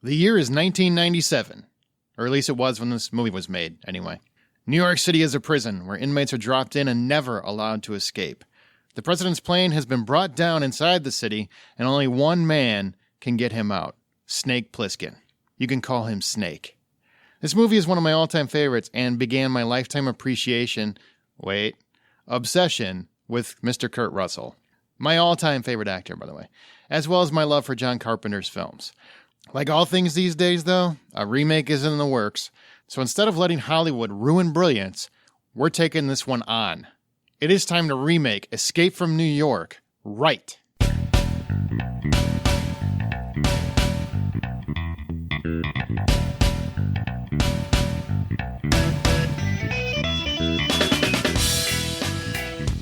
The year is 1997, or at least it was when this movie was made, anyway. New York City is a prison where inmates are dropped in and never allowed to escape. The president's plane has been brought down inside the city, and only one man can get him out, Snake Plissken. You can call him Snake. This movie is one of my all-time favorites and began my lifetime obsession with Mr. Kurt Russell. My all-time favorite actor, by the way, as well as my love for John Carpenter's films. Like all things these days, though, a remake is in the works, so instead of letting Hollywood ruin brilliance, we're taking this one on. It is time to remake Escape from New York right.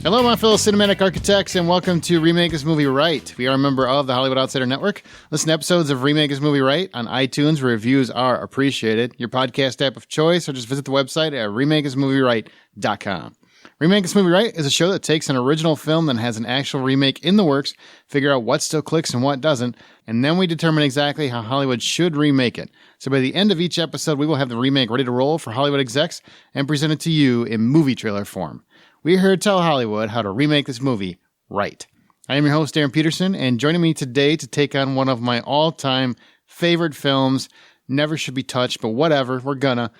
Hello, my fellow cinematic architects, and welcome to Remake This Movie Right. We are a member of the Hollywood Outsider Network. Listen to episodes of Remake This Movie Right on iTunes, where reviews are appreciated. Your podcast app of choice, or just visit the website at remakeismovieright.com. Remake This Movie Right is a show that takes an original film that has an actual remake in the works, figure out what still clicks and what doesn't, and then we determine exactly how Hollywood should remake it. So by the end of each episode, we will have the remake ready to roll for Hollywood execs and present it to you in movie trailer form. We're here to tell Hollywood how to remake this movie right. I am your host, Aaron Peterson, and joining me today to take on one of my all-time favorite films, never should be touched, but whatever, we're gonna.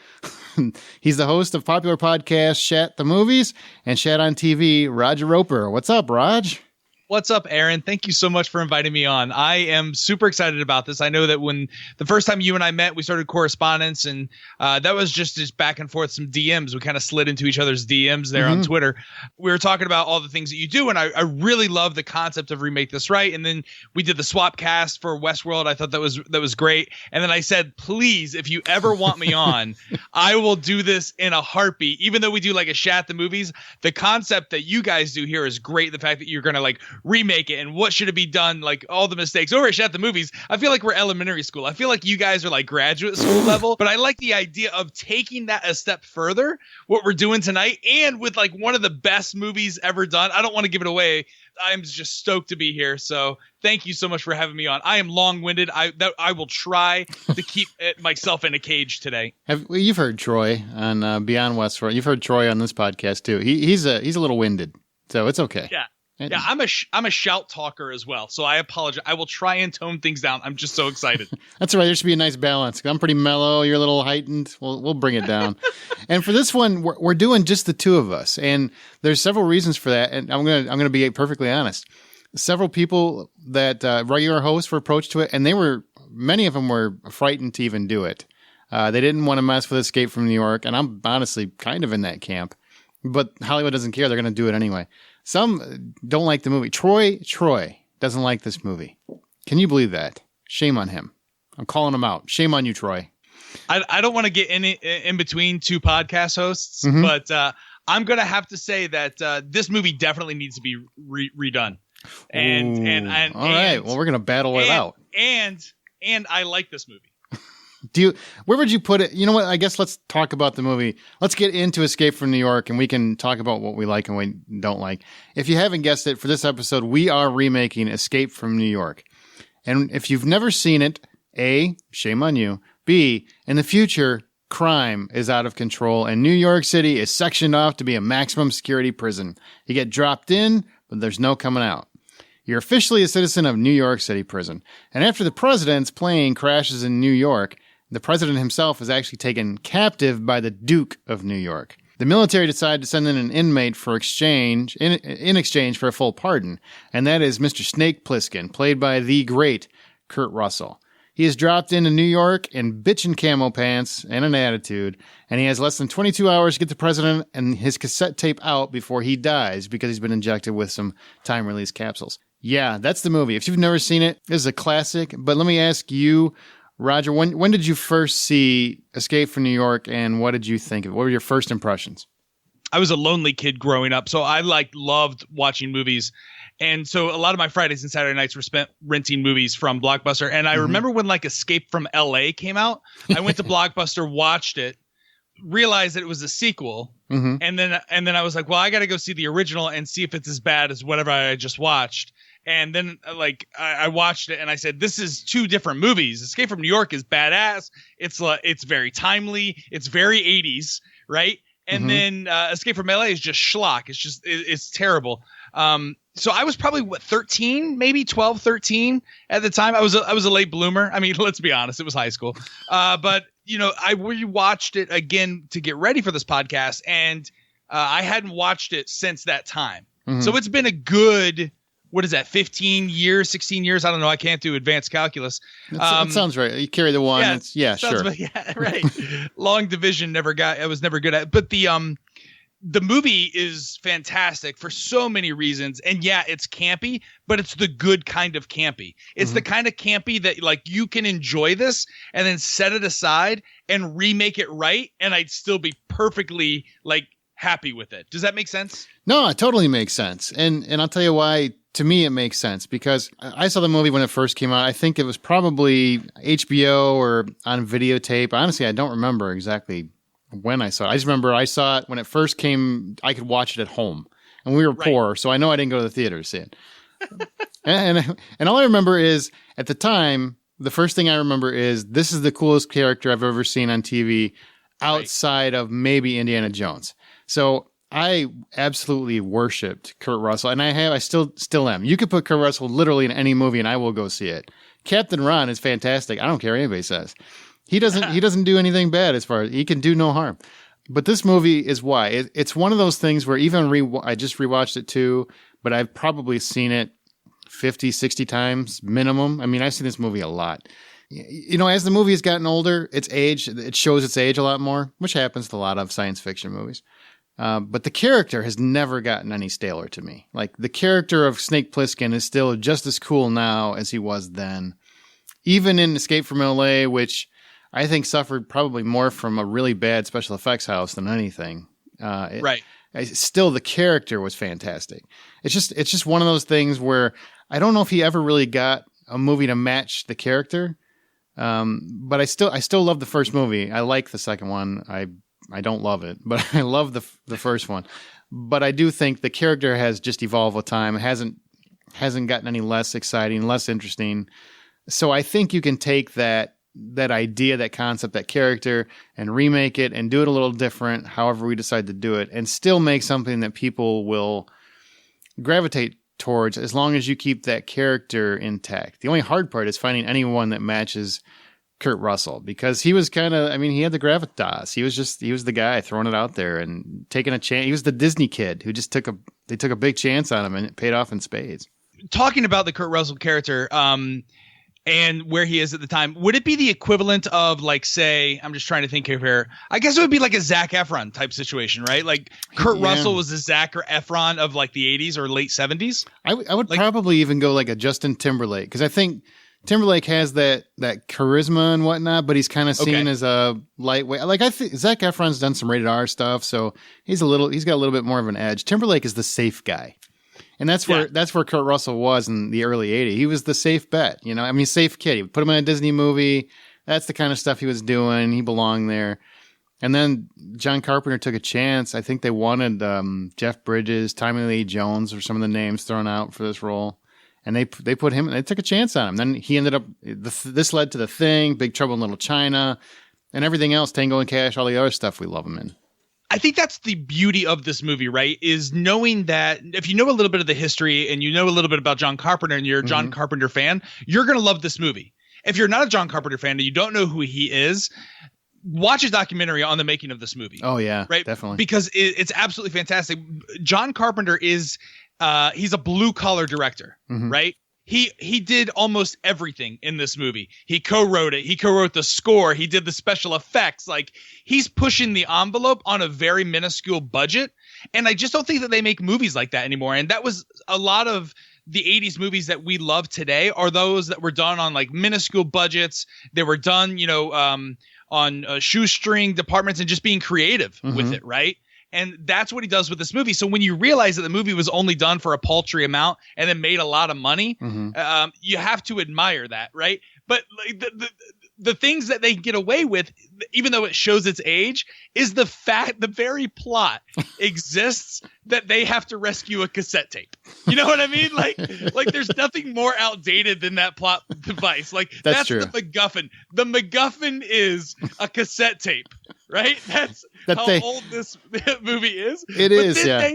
He's the host of popular podcast Shat the Movies and Shat on TV, Roger Roeper. What's up, Raj? What's up, Aaron? Thank you so much for inviting me on. I am super excited about this. I know that when the first time you and I met, we started correspondence, and that was just back and forth, some DMs. We kind of slid into each other's DMs there on Twitter. We were talking about all the things that you do, and I really love the concept of Remake This Right. And then we did the swap cast for Westworld. I thought that was great. And then I said, please, if you ever want me on, I will do this in a heartbeat. Even though we do like a Shat the Movies, the concept that you guys do here is great. The fact that you're going to like remake it and what should it be done, like all the mistakes over at Shat the Movies. I feel like we're elementary school. I feel like you guys are like graduate school level, but I like the idea of taking that a step further, what we're doing tonight, and with like one of the best movies ever done. I don't want to give it away. I'm just stoked to be here. So thank you so much for having me on. I am long-winded. I will try to keep myself in a cage today. You've heard Troy on Beyond Westworld. You've heard Troy on this podcast too. He's a little winded, so it's okay. Yeah. Yeah, I'm a shout talker as well, so I apologize. I will try and tone things down. I'm just so excited. That's all right. There should be a nice balance. I'm pretty mellow. You're a little heightened. We'll bring it down. And for this one, we're doing just the two of us, and there's several reasons for that. And I'm gonna be perfectly honest. Several people that regular hosts were approached to it, and many of them were frightened to even do it. They didn't want to mess with Escape from New York, and I'm honestly kind of in that camp. But Hollywood doesn't care. They're going to do it anyway. Some don't like the movie. Troy doesn't like this movie. Can you believe that? Shame on him. I'm calling him out. Shame on you, Troy. I don't want to get in between two podcast hosts, but I'm going to have to say that this movie definitely needs to be redone. And all right. Well, we're going to battle it out. And I like this movie. Where would you put it? You know what? I guess let's talk about the movie. Let's get into Escape from New York, and we can talk about what we like and we don't like. If you haven't guessed it, for this episode, we are remaking Escape from New York. And if you've never seen it, A, shame on you. B, in the future, crime is out of control, and New York City is sectioned off to be a maximum security prison. You get dropped in, but there's no coming out. You're officially a citizen of New York City prison. And after the president's plane crashes in New York, the president himself is actually taken captive by the Duke of New York. The military decided to send in an inmate for exchange, in exchange for a full pardon, and that is Mr. Snake Plissken, played by the great Kurt Russell. He is dropped into New York in bitchin' camo pants and an attitude, and he has less than 22 hours to get the president and his cassette tape out before he dies because he's been injected with some time-release capsules. Yeah, that's the movie. If you've never seen it, this is a classic, but let me ask you, Roger, when did you first see Escape from New York, and what did you think of it? What were your first impressions? I was a lonely kid growing up, so I loved watching movies. And so a lot of my Fridays and Saturday nights were spent renting movies from Blockbuster. And I remember when like Escape from LA came out, I went to Blockbuster, watched it, realized that it was a sequel. And then I was like, well, I got to go see the original and see if it's as bad as whatever I just watched. And then like I watched it and I said, this is two different movies. Escape from New York is badass. It's very timely. It's very 80s, right? And then Escape from LA is just schlock. It's terrible. So I was probably 13, maybe 12, 13 at the time. I was a late bloomer. I mean, let's be honest, it was high school. But you know, I rewatched it again to get ready for this podcast, and I hadn't watched it since that time. So it's been a good, what is that, 15 years, 16 years? I don't know. I can't do advanced calculus. That sounds right. You carry the one. Yeah, sure. Yeah, right. Long division I was never good at. But the movie is fantastic for so many reasons. And yeah, it's campy, but it's the good kind of campy. It's the kind of campy that like you can enjoy this and then set it aside and remake it right. And I'd still be perfectly like happy with it. Does that make sense? No, it totally makes sense. And I'll tell you why. To me, it makes sense because I saw the movie when it first came out. I think it was probably HBO or on videotape. Honestly, I don't remember exactly when I saw it. I just remember I saw it when it first came. I could watch it at home, and we were poor, so I know I didn't go to the theater to see it. and all I remember is at the time, the first thing I remember is this is the coolest character I've ever seen on TV outside of maybe Indiana Jones. So I absolutely worshipped Kurt Russell, and I still am. You could put Kurt Russell literally in any movie, and I will go see it. Captain Ron is fantastic. I don't care what anybody says. He doesn't do anything bad as far as he can do no harm. But this movie is why it's one of those things where even I just rewatched it too, but I've probably seen it 50, 60 times minimum. I mean, I've seen this movie a lot. You know, as the movie has gotten older, it shows its age a lot more, which happens to a lot of science fiction movies. But the character has never gotten any staler to me. Like the character of Snake Plissken is still just as cool now as he was then. Even in Escape from LA, which I think suffered probably more from a really bad special effects house than anything. Still, the character was fantastic. It's just one of those things where I don't know if he ever really got a movie to match the character. But I still love the first movie. I like the second one. I don't love it, but I love the first one. But I do think the character has just evolved with time. It hasn't gotten any less exciting, less interesting. So I think you can take that idea, that concept, that character, and remake it and do it a little different, however we decide to do it, and still make something that people will gravitate towards as long as you keep that character intact. The only hard part is finding anyone that matches Kurt Russell, because he was kind of, I mean, he had the gravitas. He was the guy throwing it out there and taking a chance. He was the Disney kid who just took a big chance on him, and it paid off in spades. Talking about the Kurt Russell character, and where he is at the time, would it be the equivalent of, like, say, I'm just trying to think here. I guess it would be like a Zac Efron type situation, right? Like Kurt Russell was the Zac or Efron of like the 80s or late 70s. I would probably even go like a Justin Timberlake, because I think Timberlake has that charisma and whatnot, but he's kind of seen as a lightweight. Like I think Zac Efron's done some rated R stuff, so he's got a little bit more of an edge. Timberlake is the safe guy. And that's where Kurt Russell was in the early 80s. He was the safe bet, you know. I mean, safe kid. You put him in a Disney movie. That's the kind of stuff he was doing. He belonged there. And then John Carpenter took a chance. I think they wanted Jeff Bridges, Tommy Lee Jones, or some of the names thrown out for this role. And they put him. They took a chance on him. Then he ended up. This led to The Thing, Big Trouble in Little China, and everything else. Tango and Cash, all the other stuff we love him in. I think that's the beauty of this movie, right? Is knowing that if you know a little bit of the history and you know a little bit about John Carpenter and you're a John Carpenter fan, you're going to love this movie. If you're not a John Carpenter fan and you don't know who he is, watch a documentary on the making of this movie. Oh, yeah, right? Definitely. Because it's absolutely fantastic. John Carpenter is he's a blue collar director, right? He did almost everything in this movie. He co-wrote it. He co-wrote the score. He did the special effects. Like, he's pushing the envelope on a very minuscule budget. And I just don't think that they make movies like that anymore. And that was a lot of the 80s movies that we love today are those that were done on like minuscule budgets. They were done, you know, on shoestring departments and just being creative with it, right? And that's what he does with this movie. So when you realize that the movie was only done for a paltry amount and then made a lot of money, you have to admire that, right? But like the things that they get away with, even though it shows its age, is the very plot exists that they have to rescue a cassette tape. You know what I mean? Like there's nothing more outdated than that plot device. Like that's true. The MacGuffin. The MacGuffin is a cassette tape, right? That's how old this movie is. It is, yeah.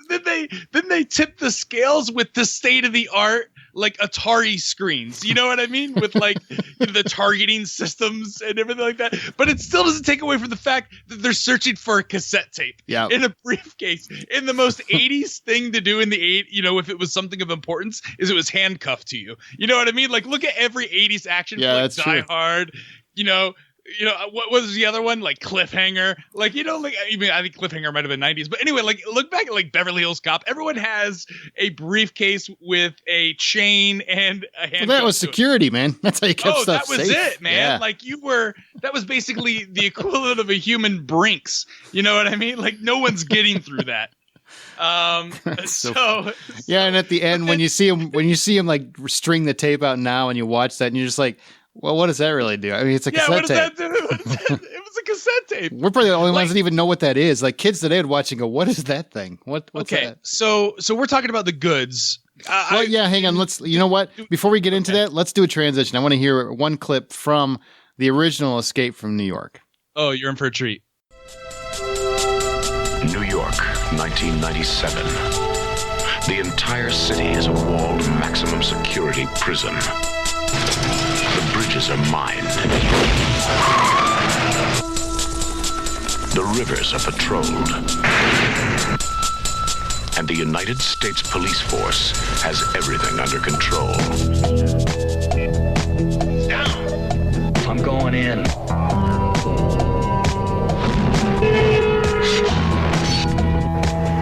Then they tip the scales with the state of the art like Atari screens, you know what I mean? With like the targeting systems and everything like that. But it still doesn't take away from the fact that they're searching for a cassette tape in a briefcase. And the most 80s thing to do in the if it was something of importance, is it was handcuffed to you. You know what I mean? Like look at every 80s action flick, Die Hard, what was the other one? Like Cliffhanger. Like, I think Cliffhanger might have been 90s. But anyway, like look back at like Beverly Hills Cop. Everyone has a briefcase with a chain and a handcuff. Well, that was security, man. That's how you kept stuff safe. That was it, man. Yeah. Like that was basically the equivalent of a human Brinks. You know what I mean? Like no one's getting through that. Yeah, and at the end when you see him like string the tape out now and you watch that and you're just like, well, what does that really do? I mean, it's a cassette tape. What does that do? It was a cassette tape. We're probably the only ones that even know what that is. Like kids today would watch and go, what is that thing? What's that? So we're talking about the goods. Hang on. You know what? Before we get into that, let's do a transition. I want to hear one clip from the original Escape from New York. Oh, you're in for a treat. New York, 1997. The entire city is a walled maximum security prison. The bridges are mined. The rivers are patrolled. And the United States Police Force has everything under control. Down. I'm going in.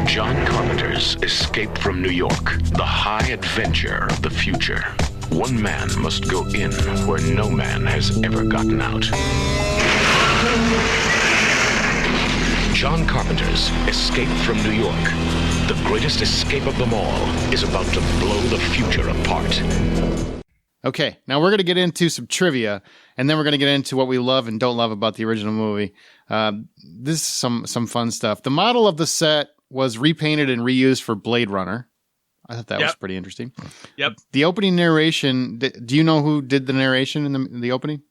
John Carpenter's Escape from New York, the high adventure of the future. One man must go in where no man has ever gotten out. John Carpenter's Escape from New York, the greatest escape of them all, is about to blow the future apart. Okay, now we're going to get into some trivia, and then we're going to get into what we love and don't love about the original movie. This is some fun stuff. The model of the set was repainted and reused for Blade Runner. I thought that was pretty interesting. Yep. The opening narration, do you know who did the narration in the opening?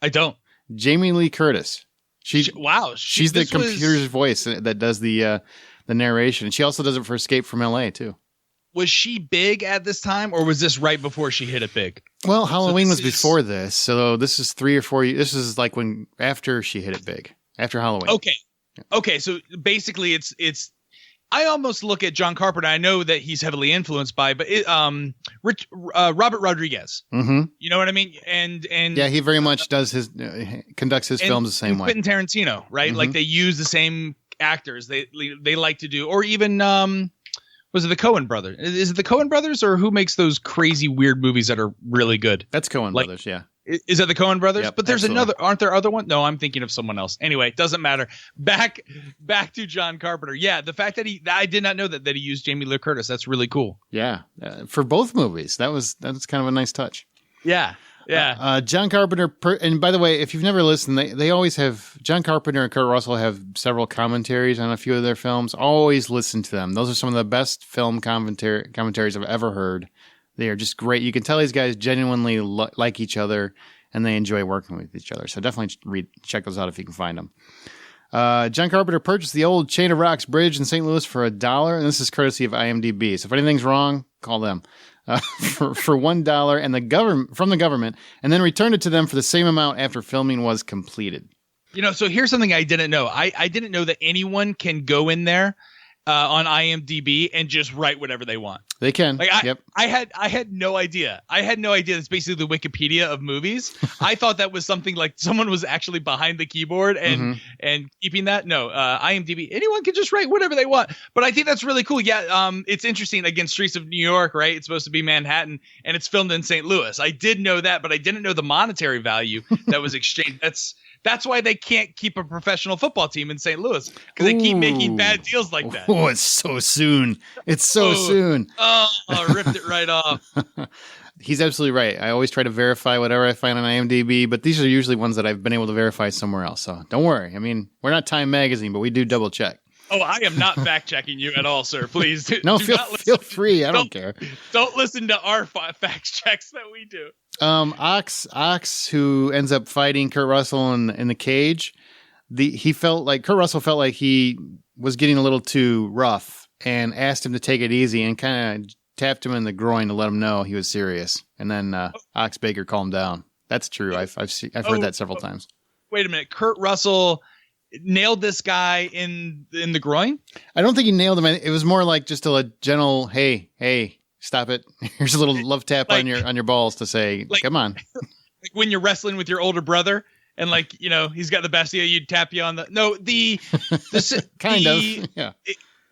I don't. Jamie Lee Curtis. She's the computer's voice that does the narration. She also does it for Escape from LA too. Was she big at this time, or was this right before she hit it big? Well, Halloween was before this, so this is 3 or 4 years. This is like after she hit it big, after Halloween. Okay. Okay, so basically it's I almost look at John Carpenter. I know that he's heavily influenced by, but Robert Rodriguez. Mm-hmm. You know what I mean? And yeah, he very much does conducts his films the same way. Quentin Tarantino, right? Mm-hmm. Like they use the same actors. They like to do, or even was it the Coen brothers? Is it the Coen brothers, or who makes those crazy weird movies that are really good? That's Coen brothers, yeah. Is that the Coen brothers? Yep, but there's absolutely. aren't there other ones? No, I'm thinking of someone else. Anyway, it doesn't matter. Back to John Carpenter. Yeah, the fact that I did not know that he used Jamie Lee Curtis. That's really cool. Yeah, for both movies, that was kind of a nice touch. Yeah. Yeah. John Carpenter, and by the way, if you've never listened, they always have, John Carpenter and Kurt Russell have several commentaries on a few of their films. Always listen to them. Those are some of the best film commentaries I've ever heard. They are just great. You can tell these guys genuinely like each other, and they enjoy working with each other. So definitely check those out if you can find them. John Carpenter purchased the old Chain of Rocks Bridge in St. Louis for $1, and this is courtesy of IMDb. So if anything's wrong, call them. For $1 and from the government, and then returned it to them for the same amount after filming was completed. So here's something I didn't know. I didn't know that anyone can go in there on IMDb and just write whatever they want. They can. Yep. I had no idea. I had no idea. It's basically the Wikipedia of movies. I thought that was something like someone was actually behind the keyboard and keeping that. No, IMDb. Anyone can just write whatever they want. But I think that's really cool. Yeah. It's interesting. Again, Streets of New York, right? It's supposed to be Manhattan, and it's filmed in St. Louis. I did know that, but I didn't know the monetary value that was exchanged. That's why they can't keep a professional football team in St. Louis, because they keep making bad deals like that. Oh, it's so soon. It's so soon. Oh, I ripped it right off. He's absolutely right. I always try to verify whatever I find on IMDb, but these are usually ones that I've been able to verify somewhere else. So don't worry. I mean, we're not Time Magazine, but we do double check. Oh, I am not fact checking you at all, sir. Please. No, feel free. I don't care. Don't listen to our fact checks that we do. Ox, who ends up fighting Kurt Russell in the cage. Kurt Russell felt like he was getting a little too rough and asked him to take it easy and kind of tapped him in the groin to let him know he was serious. And then Ox Baker calmed down. That's true. I've heard that several times. Wait a minute. Kurt Russell nailed this guy in the groin? I don't think he nailed him. It was more like just a gentle, hey, stop it. Here's a little love tap on your balls to say, come on. Like when you're wrestling with your older brother and he's got the best of you'd tap you on yeah.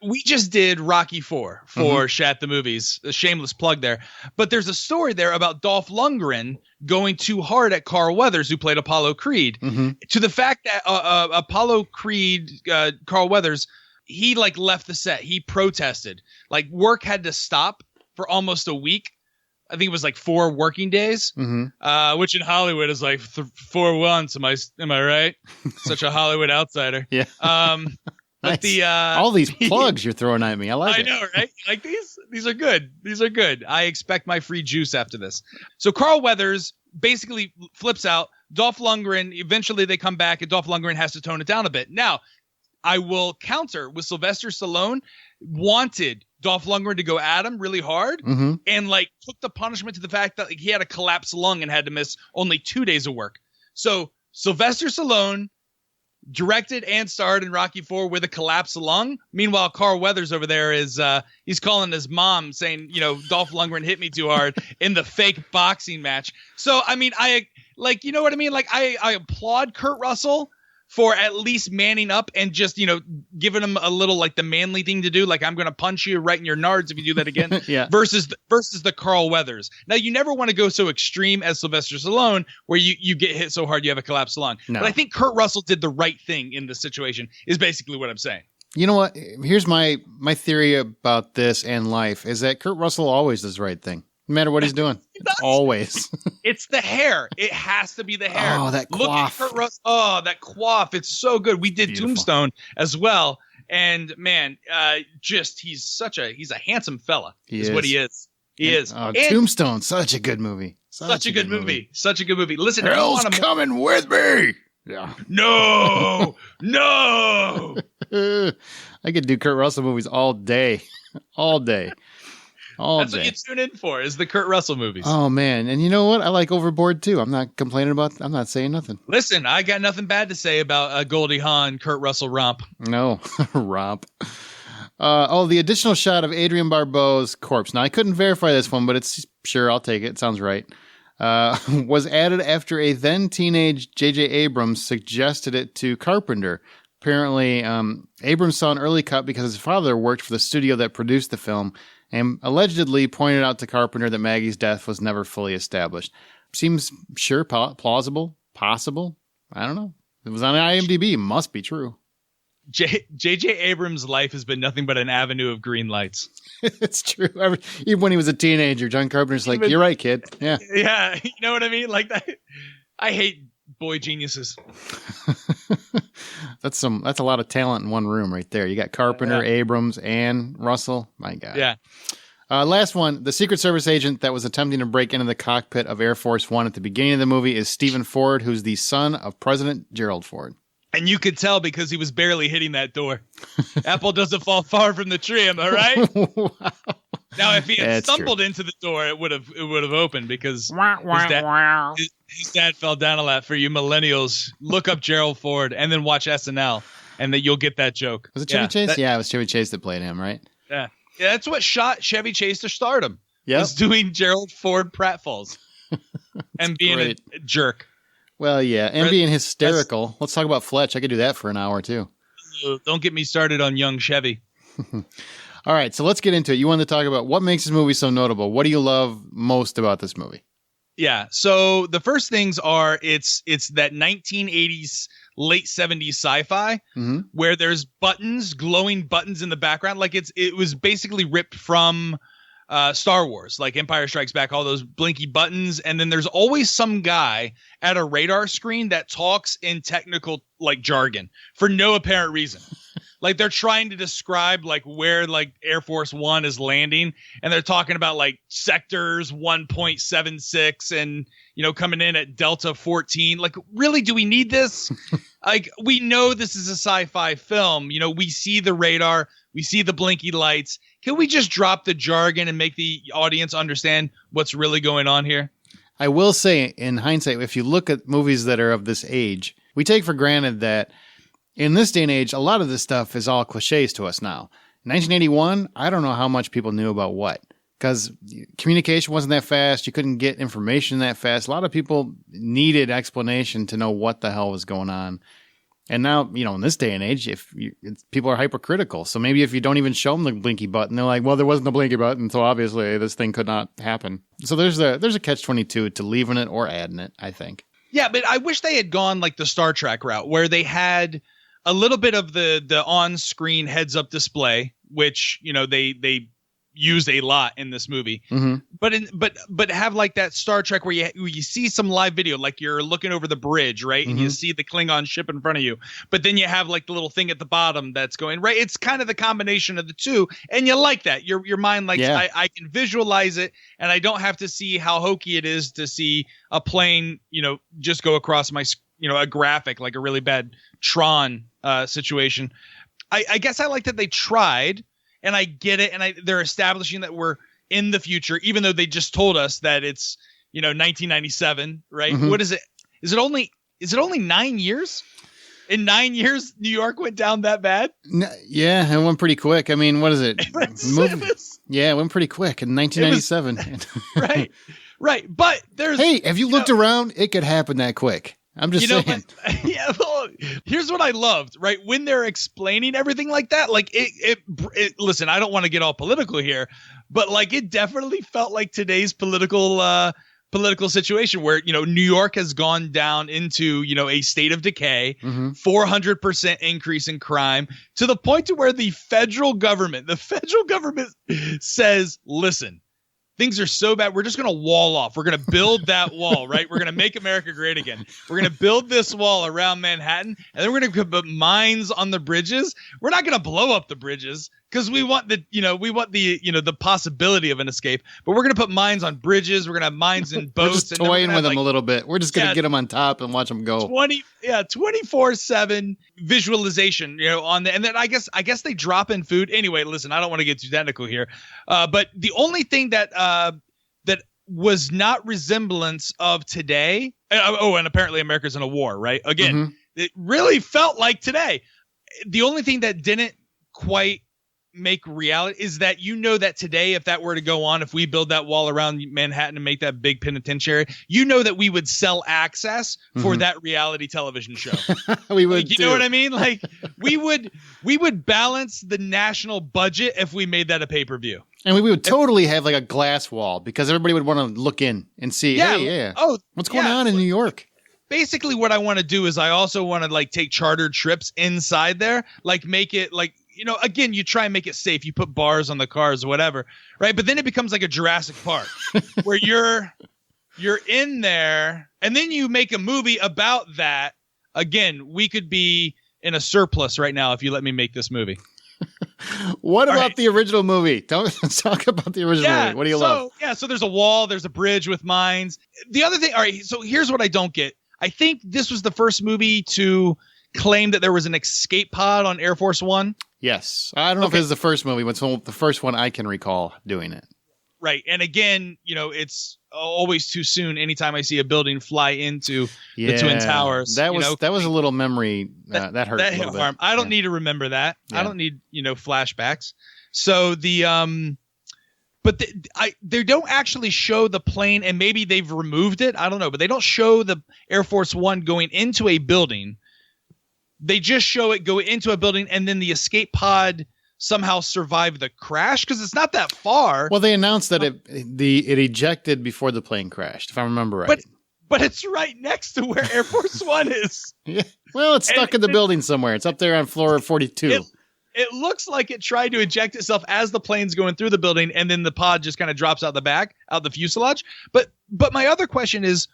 We just did Rocky IV for Shat the Movies, a shameless plug there. But there's a story there about Dolph Lundgren going too hard at Carl Weathers, who played Apollo Creed, to the fact that Apollo Creed, Carl Weathers, he left the set. He protested. Work had to stop for almost a week. I think it was 4 working days, which in Hollywood is 4 months. Am I right? Such a Hollywood outsider. Yeah. But nice. All these plugs you're throwing at me. I like it. I know, right? These are good. These are good. I expect my free juice after this. So Carl Weathers basically flips out. Dolph Lundgren, eventually they come back and Dolph Lundgren has to tone it down a bit. Now, I will counter with Sylvester Stallone wanted Dolph Lundgren to go at him really hard and took the punishment to the fact that he had a collapsed lung and had to miss only 2 days of work. So Sylvester Stallone directed and starred in Rocky IV with a collapsed lung. Meanwhile, Carl Weathers over there is he's calling his mom saying, Dolph Lundgren hit me too hard in the fake boxing match. So, I mean, I you know what I mean? I applaud Kurt Russell for at least manning up and just, giving him a little the manly thing to do. I'm going to punch you right in your nards if you do that again. Yeah. Versus the Carl Weathers. Now, you never want to go so extreme as Sylvester Stallone where you get hit so hard you have a collapsed lung. No. But I think Kurt Russell did the right thing in this situation is basically what I'm saying. You know what? Here's my theory about this and life is that Kurt Russell always does the right thing. No matter what he's doing. Always. It's the hair. It has to be the hair. Oh, that Look quaff. at Kurt Russell. Oh, that quaff. It's so good. We did Beautiful. Tombstone as well. And man, he's a handsome fella. He is what he is. He is. Tombstone, such a good movie. Such a good movie. Such a good movie. Listen, Hell's coming with me. Yeah. No. I could do Kurt Russell movies all day. All day. That's what you tune in for, is the Kurt Russell movies. Oh, man. And you know what? I like Overboard, too. I'm not complaining about I'm not saying nothing. Listen, I got nothing bad to say about Goldie Hawn, Kurt Russell romp. No. Romp. The additional shot of Adrian Barbeau's corpse. Now, I couldn't verify this one, but it's sure, I'll take it. It sounds right. Was added after a then-teenage J.J. Abrams suggested it to Carpenter. Apparently, Abrams saw an early cut because his father worked for the studio that produced the film and allegedly pointed out to Carpenter that Maggie's death was never fully established. Seems plausible, possible. I don't know. It was on IMDb. It must be true. J.J. Abrams' life has been nothing but an avenue of green lights. It's true. Even when he was a teenager, John Carpenter's like, you're right, kid. Yeah. Yeah. You know what I mean? Like that. I hate boy geniuses. That's a lot of talent in one room right there. You got Carpenter, Abrams, and Russell. My God. Yeah. Last one. The Secret Service agent that was attempting to break into the cockpit of Air Force One at the beginning of the movie is Stephen Ford, who's the son of President Gerald Ford. And you could tell because he was barely hitting that door. Apple doesn't fall far from the tree, am I right? Wow. Now, if he had stumbled into the door, it would have opened because his dad fell down a lot. For you millennials, look up Gerald Ford and then watch SNL, and then you'll get that joke. Was it Chevy Chase? It was Chevy Chase that played him, right? Yeah, that's what shot Chevy Chase to stardom. Yeah, was doing Gerald Ford pratfalls and being a jerk. Well, yeah, and being hysterical. Let's talk about Fletch. I could do that for an hour, too. Don't get me started on young Chevy. All right, so let's get into it. You wanted to talk about what makes this movie so notable. What do you love most about this movie? Yeah, so the first things are it's that 1980s, late 70s sci-fi where there's glowing buttons in the background. Like it was basically ripped from Star Wars, like Empire Strikes Back, all those blinky buttons. And then there's always some guy at a radar screen that talks in technical like jargon for no apparent reason. Like they're trying to describe like where like Air Force One is landing, and they're talking about like sectors 1.76 and, you know, coming in at Delta 14. Like, really, do we need this? Like, we know this is a sci-fi film. You know, we see the radar, we see the blinky lights. Can we just drop the jargon and make the audience understand what's really going on here? I will say, in hindsight, if you look at movies that are of this age, we take for granted that in this day and age, a lot of this stuff is all cliches to us now. In 1981, I don't know how much people knew about what, because communication wasn't that fast. You couldn't get information that fast. A lot of people needed explanation to know what the hell was going on. And now, you know, in this day and age, people are hypercritical. So maybe if you don't even show them the blinky button, they're like, well, there wasn't a blinky button, so obviously this thing could not happen. So there's a catch-22 to leaving it or adding it, I think. Yeah, but I wish they had gone like the Star Trek route, where they had a little bit of the on-screen heads-up display, which, you know, they used a lot in this movie. Mm-hmm. But have like that Star Trek where you see some live video, like you're looking over the bridge, right? And you see the Klingon ship in front of you. But then you have like the little thing at the bottom that's going, right? It's kind of the combination of the two. And you like that. Your mind likes, yeah. I can visualize it, and I don't have to see how hokey it is to see a plane, you know, just go across my, you know, a graphic, like a really bad Tron situation. I guess I like that they tried, and I get it. And they're establishing that we're in the future, even though they just told us that it's, you know, 1997, right? Mm-hmm. What is it? Is it only 9 years? In 9 years, New York went down that bad? Yeah, it went pretty quick. I mean, what is it? Yeah, it went pretty quick in 1997. Right. But there's... Hey, have you looked around? It could happen that quick. I'm just saying. Well, here's what I loved, right? When they're explaining everything like that, like it listen, I don't want to get all political here, but like it definitely felt like today's political situation where, you know, New York has gone down into, you know, a state of decay, 400% increase in crime, to the point to where the federal government says, listen, things are so bad, we're just going to wall off. We're going to build that wall, right? We're going to make America great again. We're going to build this wall around Manhattan, and then we're going to put mines on the bridges. We're not going to blow up the bridges because we want the possibility of an escape, but we're going to put mines on bridges. We're going to have mines in boats. We're just toying with them a little bit. We're just going to get them on top and watch them go. 24/7 visualization, you know, and then I guess they drop in food. Anyway, listen, I don't want to get too technical here. But the only thing that was not resemblance of today. And apparently America's in a war, right? Again, it really felt like today. The only thing that didn't quite make reality is that, you know, that today, if that were to go on, if we build that wall around Manhattan and make that big penitentiary, you know that we would sell access for that reality television show. We would, you know what I mean? Like we would balance the national budget if we made that a pay-per-view. And we would totally have like a glass wall, because everybody would want to look in and see, what's going on in New York? Basically what I want to do is I also want to like take chartered trips inside there, like make it like, you know, again, you try and make it safe. You put bars on the cars or whatever, right? But then it becomes like a Jurassic Park where you're in there, and then you make a movie about that. Again, we could be in a surplus right now if you let me make this movie. What about the original movie? Let's talk about the original movie. What do you love? Yeah, so there's a wall, there's a bridge with mines. The other thing, all right, so here's what I don't get. I think this was the first movie to claim that there was an escape pod on Air Force One. Yes. I don't know if it's the first movie, but it's the first one I can recall doing it. Right. And again, you know, it's always too soon anytime I see a building fly into the Twin Towers. That was a little memory. That hurt a little bit. I don't need to remember that. Yeah. I don't need, you know, flashbacks. So but they don't actually show the plane, and maybe they've removed it. I don't know, but they don't show the Air Force One going into a building. They just show it go into a building, and then the escape pod somehow survived the crash, because it's not that far. Well, they announced that it ejected before the plane crashed, if I remember right. But it's right next to where Air Force One is. Yeah. Well, it's stuck in the building somewhere. It's up there on floor 42. It looks like it tried to eject itself as the plane's going through the building, and then the pod just kind of drops out the back, out the fuselage. But my other question is,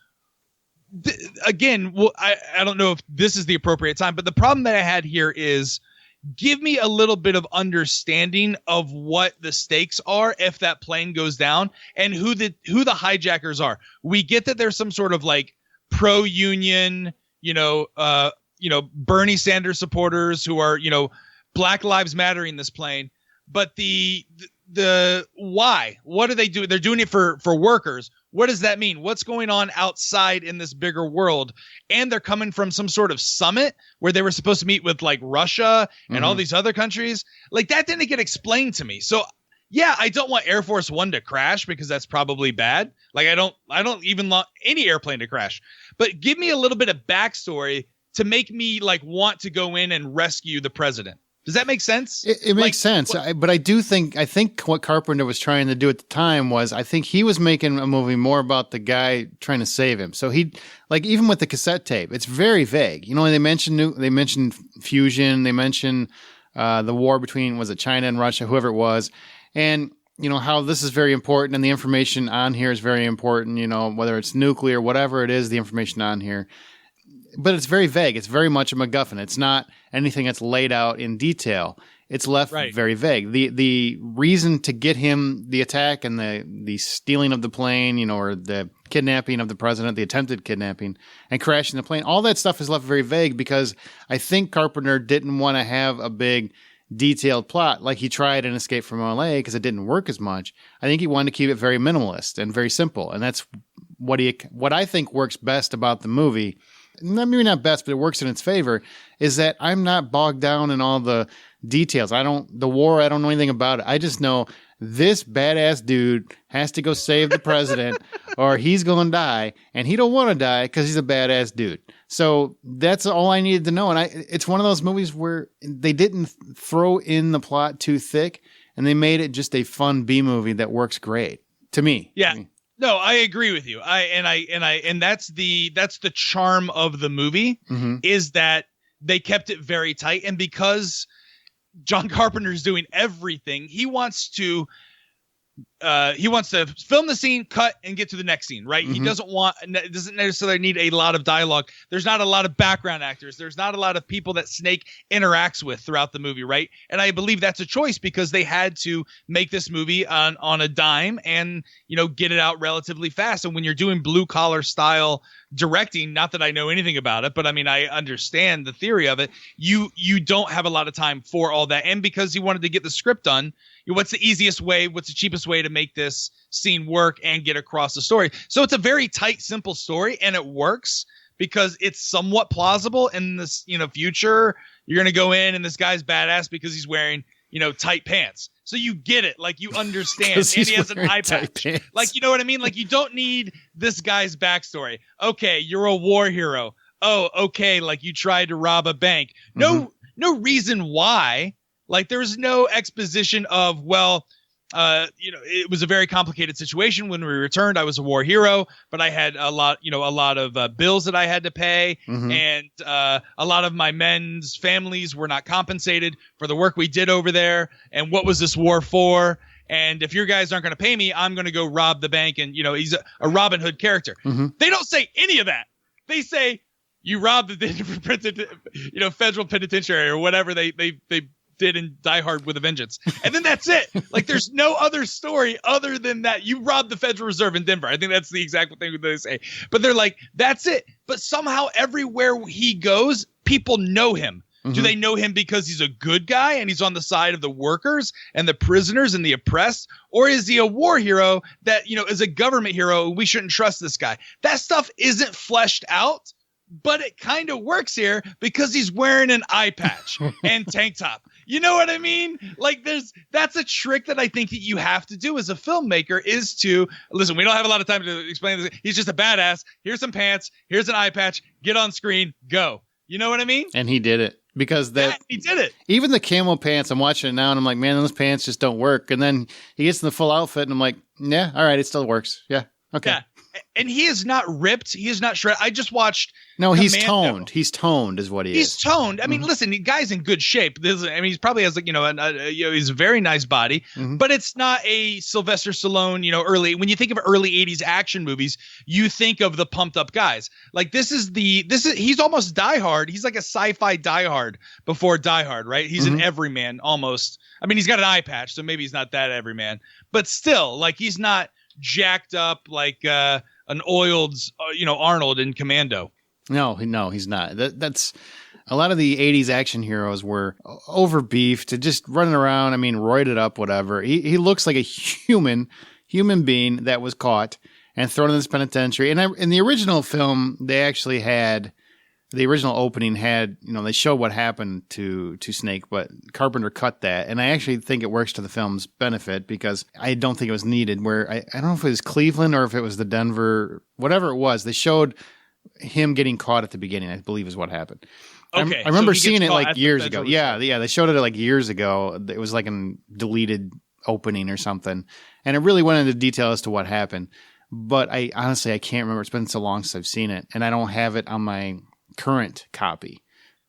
again, well, I don't know if this is the appropriate time, but the problem that I had here is, give me a little bit of understanding of what the stakes are if that plane goes down, and who the hijackers are. We get that there's some sort of like pro-union, Bernie Sanders supporters who are, Black Lives Matter in this plane, but the why? What do they do? They're doing it for workers. What does that mean? What's going on outside in this bigger world? And they're coming from some sort of summit where they were supposed to meet with like Russia and all these other countries. Like, that didn't get explained to me. So yeah, I don't want Air Force One to crash because that's probably bad. Like, I don't even want any airplane to crash, but give me a little bit of backstory to make me like want to go in and rescue the president. Does that make sense? It makes sense. But I think what Carpenter was trying to do at the time was, I think he was making a movie more about the guy trying to save him. So he, like, even with the cassette tape, it's very vague. They mentioned fusion, they mentioned the war between, was it China and Russia, whoever it was. And, how this is very important, and the information on here is very important, whether it's nuclear, whatever it is, the information on here. But it's very vague. It's very much a MacGuffin. It's not anything that's laid out in detail. It's left very vague. The reason to get him, the attack and the stealing of the plane, or the kidnapping of the president, the attempted kidnapping and crashing the plane, all that stuff is left very vague because I think Carpenter didn't want to have a big detailed plot like he tried in Escape from LA because it didn't work as much. I think he wanted to keep it very minimalist and very simple. And that's what I think works best about the movie. Maybe not best, but it works in its favor, is that I'm not bogged down in all the details. I don't know anything about it. I just know this badass dude has to go save the president or he's going to die, and he don't want to die because he's a badass dude. So that's all I needed to know. And it's one of those movies where they didn't throw in the plot too thick, and they made it just a fun B movie that works great to me. Yeah. No, I agree with you. And that's the charm of the movie, is that they kept it very tight. And because John Carpenter's doing everything, he wants to film the scene, cut, and get to the next scene, right? He doesn't necessarily need a lot of dialogue. There's not a lot of background actors. There's not a lot of people that Snake interacts with throughout the movie, right? And I believe that's a choice because they had to make this movie on a dime and, get it out relatively fast. And when you're doing blue collar style directing, not that I know anything about it, but I mean, I understand the theory of it. You don't have a lot of time for all that. And because he wanted to get the script done, what's the easiest way? What's the cheapest way to make this scene work and get across the story? So it's a very tight, simple story, and it works because it's somewhat plausible in this, future. You're going to go in and this guy's badass because he's wearing, tight pants. So you get it. Like, you understand. And he has an eye patch. Like, you know what I mean? Like, you don't need this guy's backstory. Okay, you're a war hero. Oh, okay. Like, you tried to rob a bank. No reason why. Like, there's no exposition of, it was a very complicated situation when we returned. I was a war hero, but I had a lot of bills that I had to pay, and a lot of my men's families were not compensated for the work we did over there. And what was this war for? And if your guys aren't going to pay me, I'm going to go rob the bank. And he's a Robin Hood character. They don't say any of that. They say you robbed the federal penitentiary or whatever they did in Die Hard with a Vengeance. And then that's it. Like, there's no other story other than that. You robbed the Federal Reserve in Denver. I think that's the exact thing they say. But they're like, that's it. But somehow everywhere he goes, people know him. Do they know him because he's a good guy and he's on the side of the workers and the prisoners and the oppressed? Or is he a war hero that, is a government hero? We shouldn't trust this guy. That stuff isn't fleshed out. But it kind of works here because he's wearing an eye patch and tank top. You know what I mean? Like, that's a trick that I think that you have to do as a filmmaker, is to listen. We don't have a lot of time to explain this. He's just a badass. Here's some pants. Here's an eye patch. Get on screen. Go. You know what I mean? And he did it because he did it. Even the camo pants, I'm watching it now and I'm like, man, those pants just don't work. And then he gets in the full outfit and I'm like, yeah, all right, it still works. Yeah. Okay. Yeah. And he is not ripped. He is not shredded. I just watched. No, Commando. he's toned. He's toned, is what he is. He's toned. I mean, listen, the guy's in good shape. He's probably has he's a very nice body, but it's not a Sylvester Stallone. Early when you think of early '80s action movies, you think of the pumped up guys. Like he's almost Die Hard. He's like a sci-fi Die Hard before Die Hard, right? He's an everyman almost. I mean, he's got an eye patch, so maybe he's not that everyman, but still, like he's not jacked up like an oiled, Arnold in Commando. No, he's not. That's a lot of the 80s action heroes were over beefed, just running around. I mean, roided up, whatever. He looks like a human being that was caught and thrown in this penitentiary. And in the original film, they actually had the original opening had, they showed what happened to Snake, but Carpenter cut that. And I actually think it works to the film's benefit because I don't think it was needed. Where I don't know if it was Cleveland or if it was the Denver, whatever it was, they showed him getting caught at the beginning, I believe is what happened. Okay. I remember so seeing it like years ago. Yeah. They showed it like years ago. It was like a deleted opening or something. And it really went into detail as to what happened. But I honestly can't remember. It's been so long since I've seen it. And I don't have it on my current copy.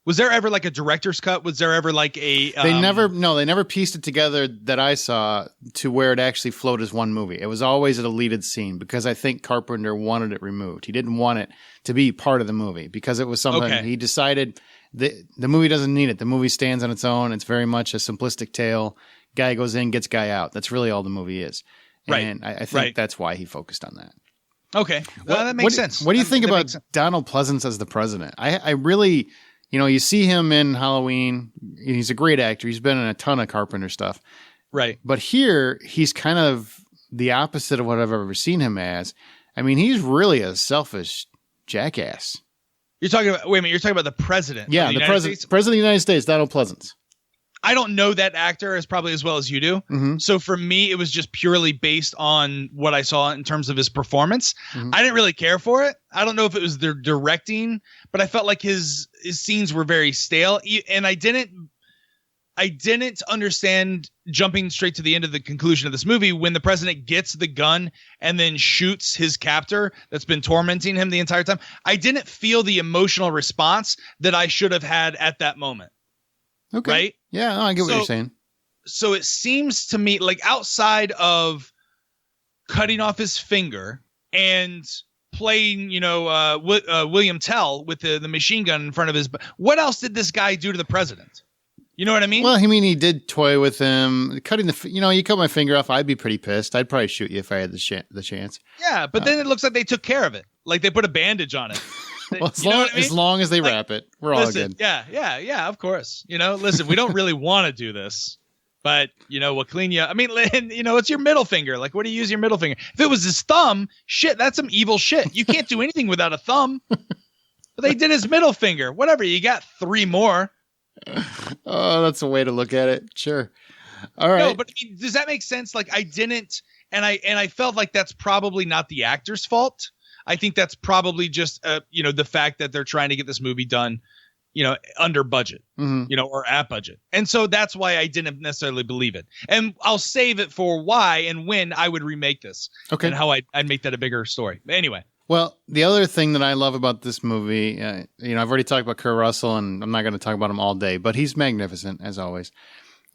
Was there ever like a director's cut? Was there ever like a they never pieced it together that I saw to where it actually flowed as one movie. It was always a deleted scene because I think Carpenter wanted it removed. He didn't want it to be part of the movie because it was something he decided the movie doesn't need it. The movie stands on its own. It's very much a simplistic tale. Guy goes in, gets guy out. That's really all the movie is. Right. And I think that's why he focused on that. Okay. Well, that makes sense. What do you think about Donald Pleasance as the president? I really, you see him in Halloween. He's a great actor. He's been in a ton of Carpenter stuff. Right. But here, he's kind of the opposite of what I've ever seen him as. I mean, he's really a selfish jackass. You're talking about, wait a minute, you're talking about the president. Yeah, the president of the United States, Donald Pleasance. I don't know that actor as probably as well as you do. Mm-hmm. So for me, it was just purely based on what I saw in terms of his performance. Mm-hmm. I didn't really care for it. I don't know if it was the directing, but I felt like his scenes were very stale. And I didn't understand jumping straight to the end of the conclusion of this movie when the president gets the gun and then shoots his captor that's been tormenting him the entire time. I didn't feel the emotional response that I should have had at that moment. Okay. Right? Yeah, I get what you're saying. So it seems to me like outside of cutting off his finger and playing, William Tell with the machine gun in front of his, what else did this guy do to the president? You know what I mean? Well, he did toy with him, cutting you cut my finger off. I'd be pretty pissed. I'd probably shoot you if I had the chance. Yeah, but then it looks like they took care of it. Like they put a bandage on it. Well, as long as they wrap it, we're all good. Yeah, of course. Listen, we don't really want to do this, but we'll clean you. I mean, it's your middle finger. Like, what do you use your middle finger? If it was his thumb, shit, that's some evil shit. You can't do anything without a thumb. But they did his middle finger. Whatever, you got 3 more. Oh, that's a way to look at it. Sure. All right. No, but I mean, does that make sense? Like, I didn't, and I felt like that's probably not the actor's fault. I think that's probably just, the fact that they're trying to get this movie done, under budget, or at budget. And so that's why I didn't necessarily believe it. And I'll save it for why and when I would remake this. Okay. And how I'd make that a bigger story. Anyway. Well, the other thing that I love about this movie, I've already talked about Kurt Russell, and I'm not going to talk about him all day, but he's magnificent, as always.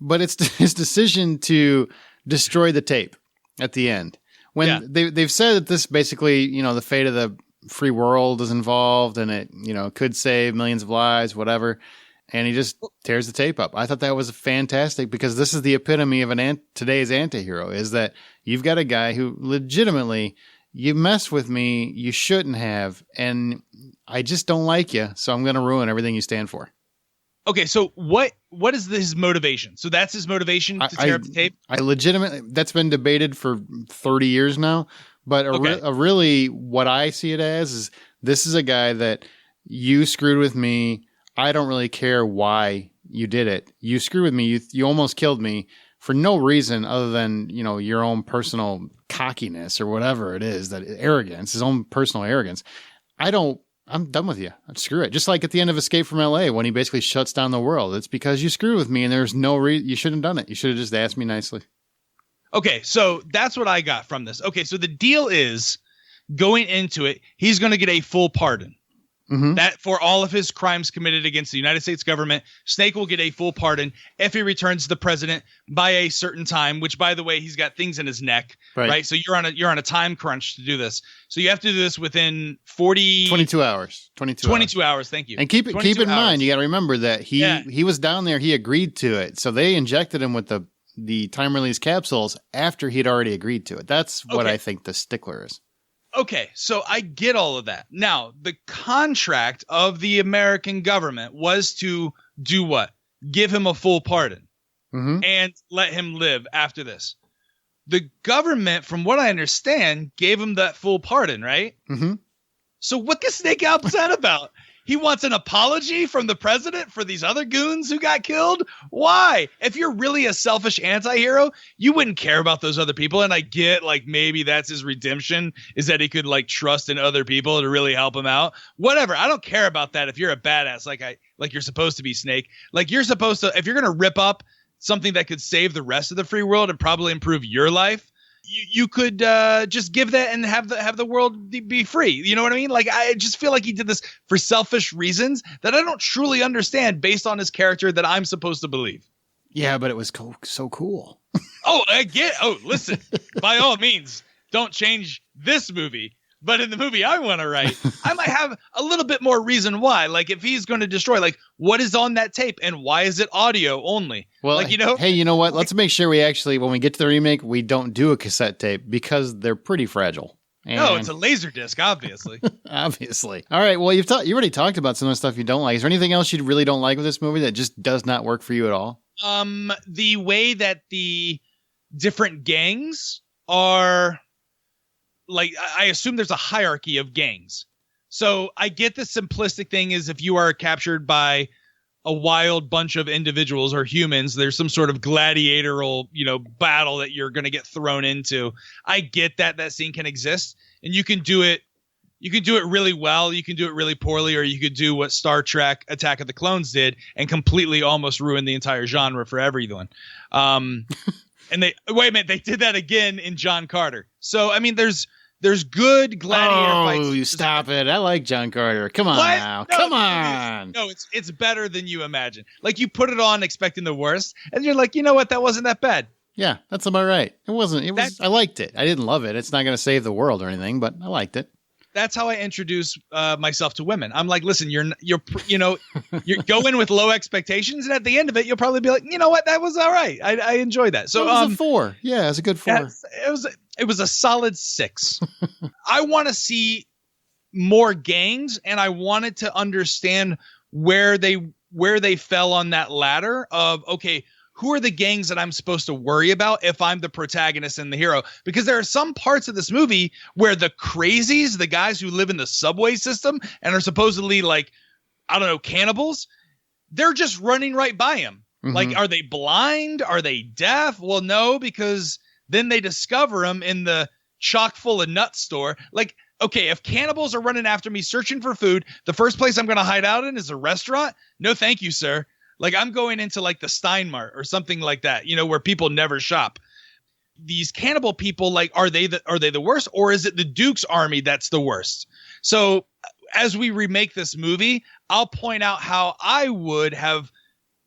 But it's his decision to destroy the tape at the end. When they've said that this basically, the fate of the free world is involved and it, could save millions of lives, whatever. And he just tears the tape up. I thought that was fantastic because this is the epitome of today's antihero, is that you've got a guy who legitimately, you mess with me, you shouldn't have, and I just don't like you, so I'm going to ruin everything you stand for. Okay, so what is his motivation? So that's his motivation to tear up the tape? I legitimately, that's been debated for 30 years now, but really what I see it as is this is a guy that you screwed with me. I don't really care why you did it. You screwed with me. You almost killed me for no reason other than, your own personal cockiness or whatever it is, that arrogance, his own personal arrogance. I'm done with you. Screw it. Just like at the end of Escape from LA when he basically shuts down the world. It's because you screwed with me and there's no reason. You shouldn't have done it. You should have just asked me nicely. Okay, so that's what I got from this. Okay, so the deal is going into it, he's going to get a full pardon. Mm-hmm. That for all of his crimes committed against the United States government, Snake will get a full pardon if he returns to the president by a certain time, which, by the way, he's got things in his neck, right? So you're on a time crunch to do this. So you have to do this within 22 hours. 22 hours. Thank you. And keep in mind, you got to remember that he was down there. He agreed to it. So they injected him with the time release capsules after he'd already agreed to it. That's what I think the stickler is. Okay, so I get all of that. Now, the contract of the American government was to do what? Give him a full pardon and let him live after this. The government, from what I understand, gave him that full pardon, right? Mm-hmm. So what gets Snake upset about? He wants an apology from the president for these other goons who got killed? Why? If you're really a selfish anti-hero, you wouldn't care about those other people. And I get, like, maybe that's his redemption, is that he could, like, trust in other people to really help him out. Whatever. I don't care about that if you're a badass like you're supposed to be, Snake. Like, you're supposed to, if you're going to rip up something that could save the rest of the free world and probably improve your life, you could just give that and have the world be free. You know what I mean? Like, I just feel like he did this for selfish reasons that I don't truly understand based on his character that I'm supposed to believe. Yeah, but it was so cool. Listen, by all means, don't change this movie. But in the movie I want to write, I might have a little bit more reason why. Like, if he's going to destroy, like, what is on that tape and why is it audio only? Well, like, you know, hey, you know what? Let's make sure we actually, when we get to the remake, we don't do a cassette tape because they're pretty fragile. No, it's a laser disc, obviously. Obviously. All right. Well, you already talked about some of the stuff you don't like. Is there anything else you really don't like with this movie that just does not work for you at all? The way that the different gangs are. Like, I assume there's a hierarchy of gangs. So I get the simplistic thing is if you are captured by a wild bunch of individuals or humans, there's some sort of gladiatorial, battle that you're going to get thrown into. I get that scene can exist and you can do it. You can do it really well. You can do it really poorly, or you could do what Star Trek Attack of the Clones did and completely almost ruin the entire genre for everyone. And they did that again in John Carter. So, I mean, there's good gladiator fights. Oh, you stop it. I like John Carter. Come on now. No, come on. No, it's better than you imagine. Like, you put it on expecting the worst, and you're like, you know what? That wasn't that bad. Yeah, that's about right. It wasn't. I liked it. I didn't love it. It's not going to save the world or anything, but I liked it. That's how I introduce myself to women. I'm like, listen, you're go in with low expectations, and at the end of it, you'll probably be like, you know what, that was all right. I enjoyed that. So it was a 4. Yeah, it was a good 4. Yeah, it was a solid 6. I want to see more gangs, and I wanted to understand where they fell on that ladder of, okay, who are the gangs that I'm supposed to worry about if I'm the protagonist and the hero? Because there are some parts of this movie where the crazies, the guys who live in the subway system and are supposedly, like, I don't know, cannibals, they're just running right by him. Mm-hmm. Like, are they blind? Are they deaf? Well, no, because then they discover him in the chock full of nuts store. Like, okay, if cannibals are running after me searching for food, the first place I'm going to hide out in is a restaurant? No, thank you, sir. Like, I'm going into, like, the Steinmart or something like that, where people never shop. These cannibal people, like, are they the worst, or is it the Duke's army that's the worst? So as we remake this movie, I'll point out how I would have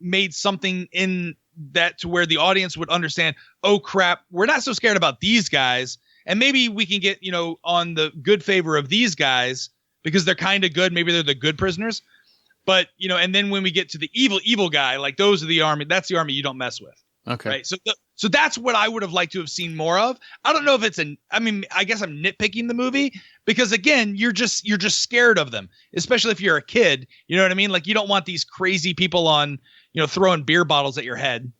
made something in that to where the audience would understand, oh crap, we're not so scared about these guys. And maybe we can get, on the good favor of these guys because they're kind of good. Maybe they're the good prisoners. But, and then when we get to the evil guy, like, those are the army. That's the army you don't mess with. Okay. Right. So that's what I would have liked to have seen more of. I don't know if I guess I'm nitpicking the movie because, again, you're just scared of them, especially if you're a kid. You know what I mean? Like, you don't want these crazy people on, throwing beer bottles at your head.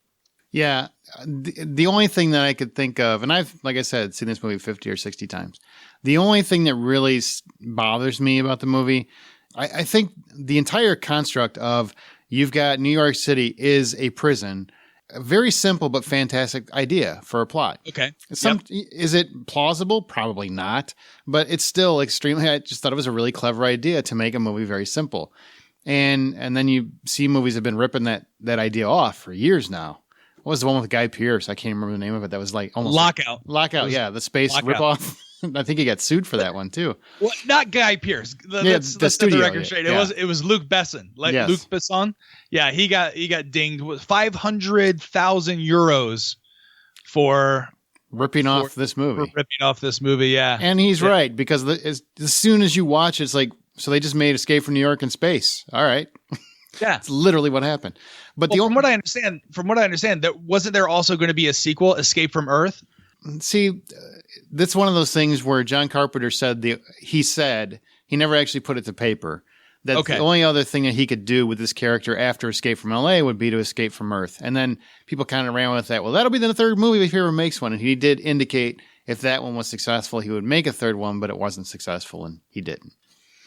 Yeah. The only thing that I could think of, and I've, like I said, seen this movie 50 or 60 times. The only thing that really bothers me about the movie, I think the entire construct of you've got New York City is a prison, a very simple but fantastic idea for a plot. Okay. Is it plausible? Probably not, but it's still extremely, I just thought it was a really clever idea to make a movie very simple. And then you see movies have been ripping that idea off for years now. What was the one with Guy Pearce? I can't remember the name of it. That was like almost Lockout. Lockout, yeah, the space Lockout. ripoff. I think he got sued for that one too. Well, not Guy Pearce. Let's the set the studio, record straight. yeah. It was Luc Besson. Yes. Luc Besson. Yeah, he got dinged with 500,000 euros for ripping off this movie. Yeah. And he's right, because as soon as you watch it, it's like, so they just made Escape from New York in space. All right. Yeah. It's literally what happened. But from what I understand, that wasn't there also going to be a sequel, Escape from Earth? See, that's one of those things where John Carpenter said he never actually put it to paper. That the only other thing that he could do with this character after Escape from LA would be to escape from Earth. And then people kind of ran with that. Well, that'll be the third movie if he ever makes one. And he did indicate if that one was successful, he would make a third one, but it wasn't successful and he didn't.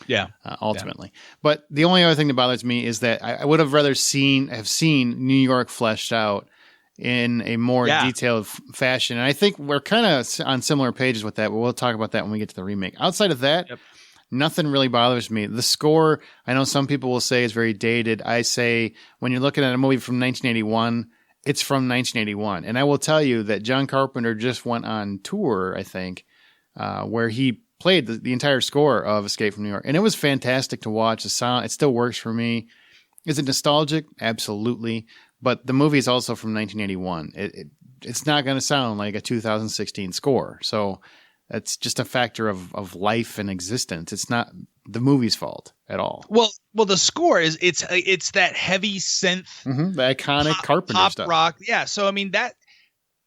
Yeah. Ultimately. Yeah. But the only other thing that bothers me is that I would have rather seen New York fleshed out in a more detailed fashion. And I think we're kind of on similar pages with that, but we'll talk about that when we get to the remake. Outside of that, nothing really bothers me. The score, I know some people will say is very dated. I say when you're looking at a movie from 1981, it's from 1981. And I will tell you that John Carpenter just went on tour, I think, where he played the entire score of Escape from New York. And it was fantastic to watch. The sound, it still works for me. Is it nostalgic? Absolutely. But the movie is also from 1981. It's not going to sound like a 2016 score. So that's just a factor of life and existence. It's not the movie's fault at all. Well, the score is it's that heavy synth, the iconic Carpenter stuff, rock. Yeah. So I mean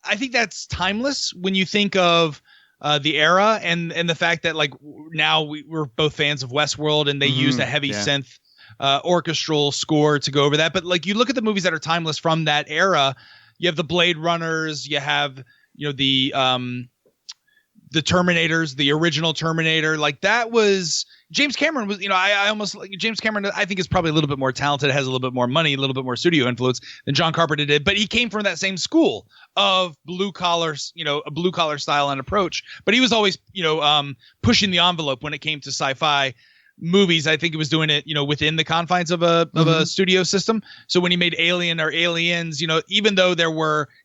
I think that's timeless when you think of the era and the fact that like now we're both fans of Westworld and they used a heavy synth orchestral score to go over that. But like you look at the movies that are timeless from that era, you have the Blade Runners, you have, the Terminators, the original Terminator. Like that was James Cameron was, I almost like James Cameron, I think is probably a little bit more talented, has a little bit more money, a little bit more studio influence than John Carpenter did, but he came from that same school of blue collar style and approach. But he was always, pushing the envelope when it came to sci-fi movies. I think he was doing it, within the confines of a studio system. So when he made Alien or Aliens, even though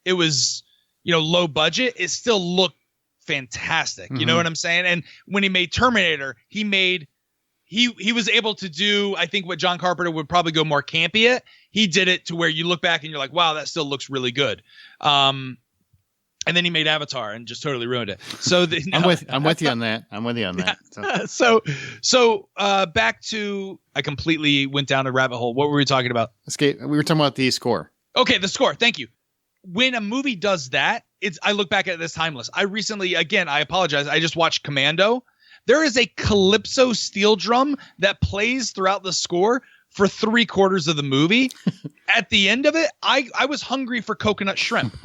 it was low budget, it still looked fantastic. You know what I'm saying? And when he made Terminator, he was able to do, I think, what John Carpenter would probably go more campy at. He did it to where you look back and you're like, wow, that still looks really good. And then he made Avatar and just totally ruined it. So I'm with you on that. I'm with you on that. So back to, I completely went down a rabbit hole. What were we talking about? Escape. We were talking about the score. Okay, the score. Thank you. When a movie does that, I look back at it as timeless. I recently, again, I apologize, I just watched Commando. There is a calypso steel drum that plays throughout the score for 3/4 of the movie. At the end of it, I was hungry for coconut shrimp.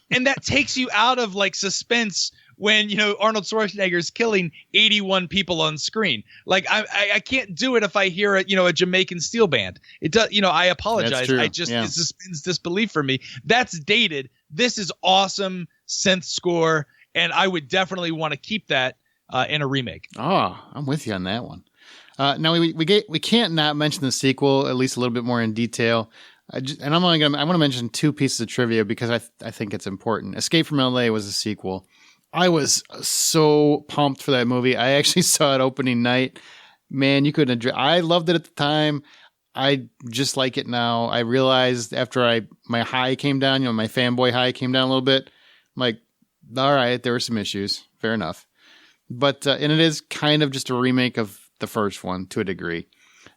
And that takes you out of like suspense when, Arnold Schwarzenegger is killing 81 people on screen. Like I can't do it if I hear a Jamaican steel band. It does, I apologize. I just, it suspends disbelief for me. That's dated. This is awesome synth score. And I would definitely want to keep that in a remake. Oh, I'm with you on that one. Now we can't not mention the sequel, at least a little bit more in detail. I want to mention two pieces of trivia because I think it's important. Escape from LA was a sequel. I was so pumped for that movie. I actually saw it opening night. Man, you couldn't. I loved it at the time. I just like it now. I realized after my high came down, my fanboy high came down a little bit. I'm like, all right, there were some issues. Fair enough. But and it is kind of just a remake of the first one to a degree.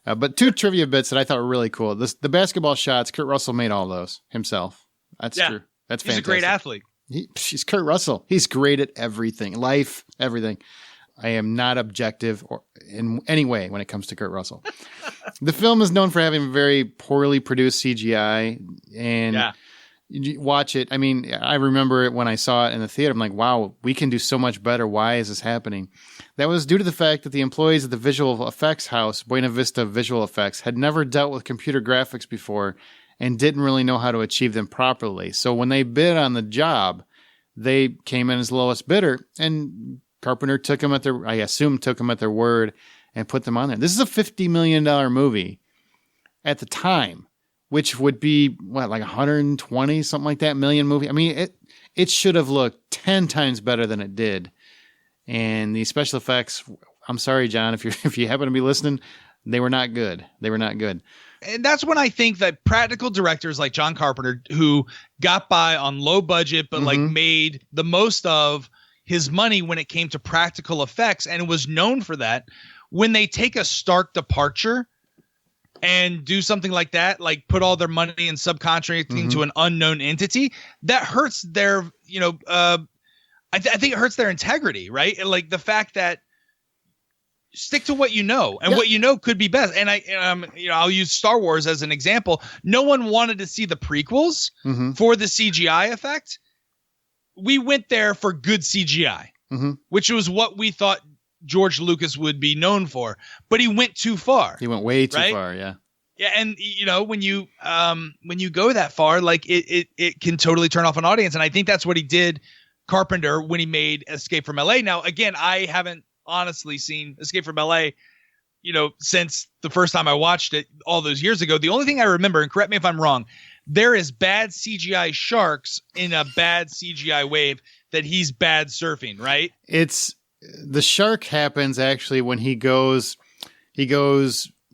But two trivia bits that I thought were really cool. The basketball shots, Kurt Russell made all those himself. That's true. That's fantastic. He's a great athlete. He's Kurt Russell. He's great at everything. Life, everything. I am not objective or in any way when it comes to Kurt Russell. The film is known for having very poorly produced CGI. And you watch it. I mean, I remember it when I saw it in the theater. I'm like, wow, we can do so much better. Why is this happening? That was due to the fact that the employees at the visual effects house, Buena Vista Visual Effects, had never dealt with computer graphics before and didn't really know how to achieve them properly. So when they bid on the job, they came in as the lowest bidder, and Carpenter took them at their word and put them on there. This is a $50 million movie at the time, which would be like 120, something like that, million movie. I mean, it should have looked 10 times better than it did. And the special effects, I'm sorry, John, if you happen to be listening, they were not good. They were not good. And that's when I think that practical directors like John Carpenter, who got by on low budget, but like made the most of his money when it came to practical effects and was known for that, when they take a stark departure and do something like that, like put all their money in subcontracting to an unknown entity, that hurts their, I think it hurts their integrity, right? And like the fact that stick to what you know, and what you know could be best. And I'll use Star Wars as an example. No one wanted to see the prequels for the CGI effect. We went there for good CGI, which was what we thought George Lucas would be known for, but he went too far. He went way too far. Yeah. Yeah. And when you go that far, like it can totally turn off an audience. And I think that's what he did, Carpenter, when he made Escape from LA. Now, again, I haven't honestly seen Escape from LA, since the first time I watched it all those years ago. The only thing I remember, and correct me if I'm wrong, there is bad CGI sharks in a bad CGI wave that he's bad surfing, right? It's the shark happens actually when he goes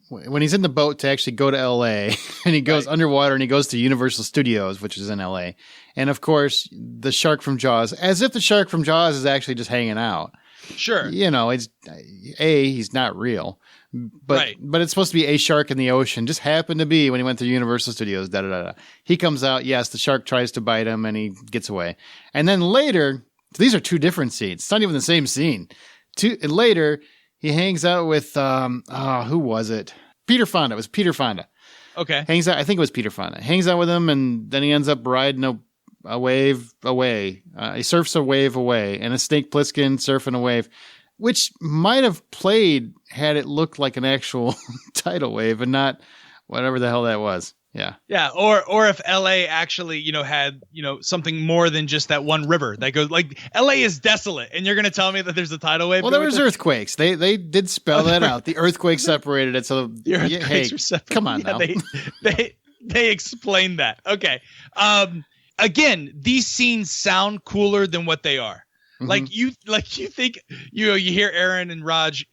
when he's in the boat to actually go to LA and he goes underwater and he goes to Universal Studios, which is in LA. And of course, the shark from Jaws, as if the shark from Jaws is actually just hanging out. Sure. It's he's not real, but it's supposed to be a shark in the ocean. Just happened to be when he went to Universal Studios. He comes out. Yes, the shark tries to bite him and he gets away. And then later, these are two different scenes. It's not even the same scene. Later, he hangs out with who was it? Peter Fonda. It was Peter Fonda. Okay. Hangs out. I think it was Peter Fonda. Hangs out with him, and then he ends up riding a wave away. He surfs a wave away, and a snake Plissken surfing a wave, which might have played had it looked like an actual tidal wave and not whatever the hell that was. Yeah. Yeah. Or if LA actually, had, something more than just that one river that goes, like, LA is desolate, and you're going to tell me that there's a tidal wave. Well, there was earthquakes. They did spell that out. The earthquake separated it. So the earthquakes are separated. Come on now. They explained that. Okay. Again, these scenes sound cooler than what they are. Like you think, you hear Aaron and Raj,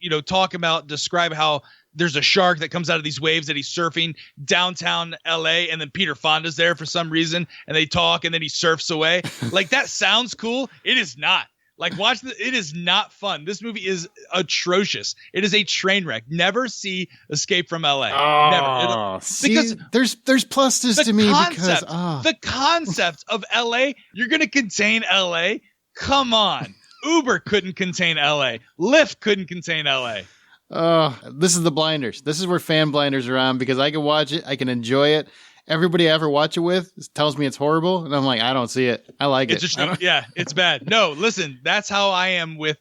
describe how there's a shark that comes out of these waves that he's surfing downtown LA, and then Peter Fonda's there for some reason, and they talk, and then he surfs away. Like, that sounds cool. It is not. Like, it is not fun. This movie is atrocious. It is a train wreck. Never see Escape from LA. Never. Because there's pluses to me because the concept of LA, you're going to contain LA? Come on. Uber couldn't contain LA. Lyft couldn't contain LA. This is the blinders. This is where fan blinders are on, because I can watch it. I can enjoy it. Everybody I ever watch it with tells me it's horrible, and I'm like, I don't see it. I like it. It's bad. No, listen, that's how I am with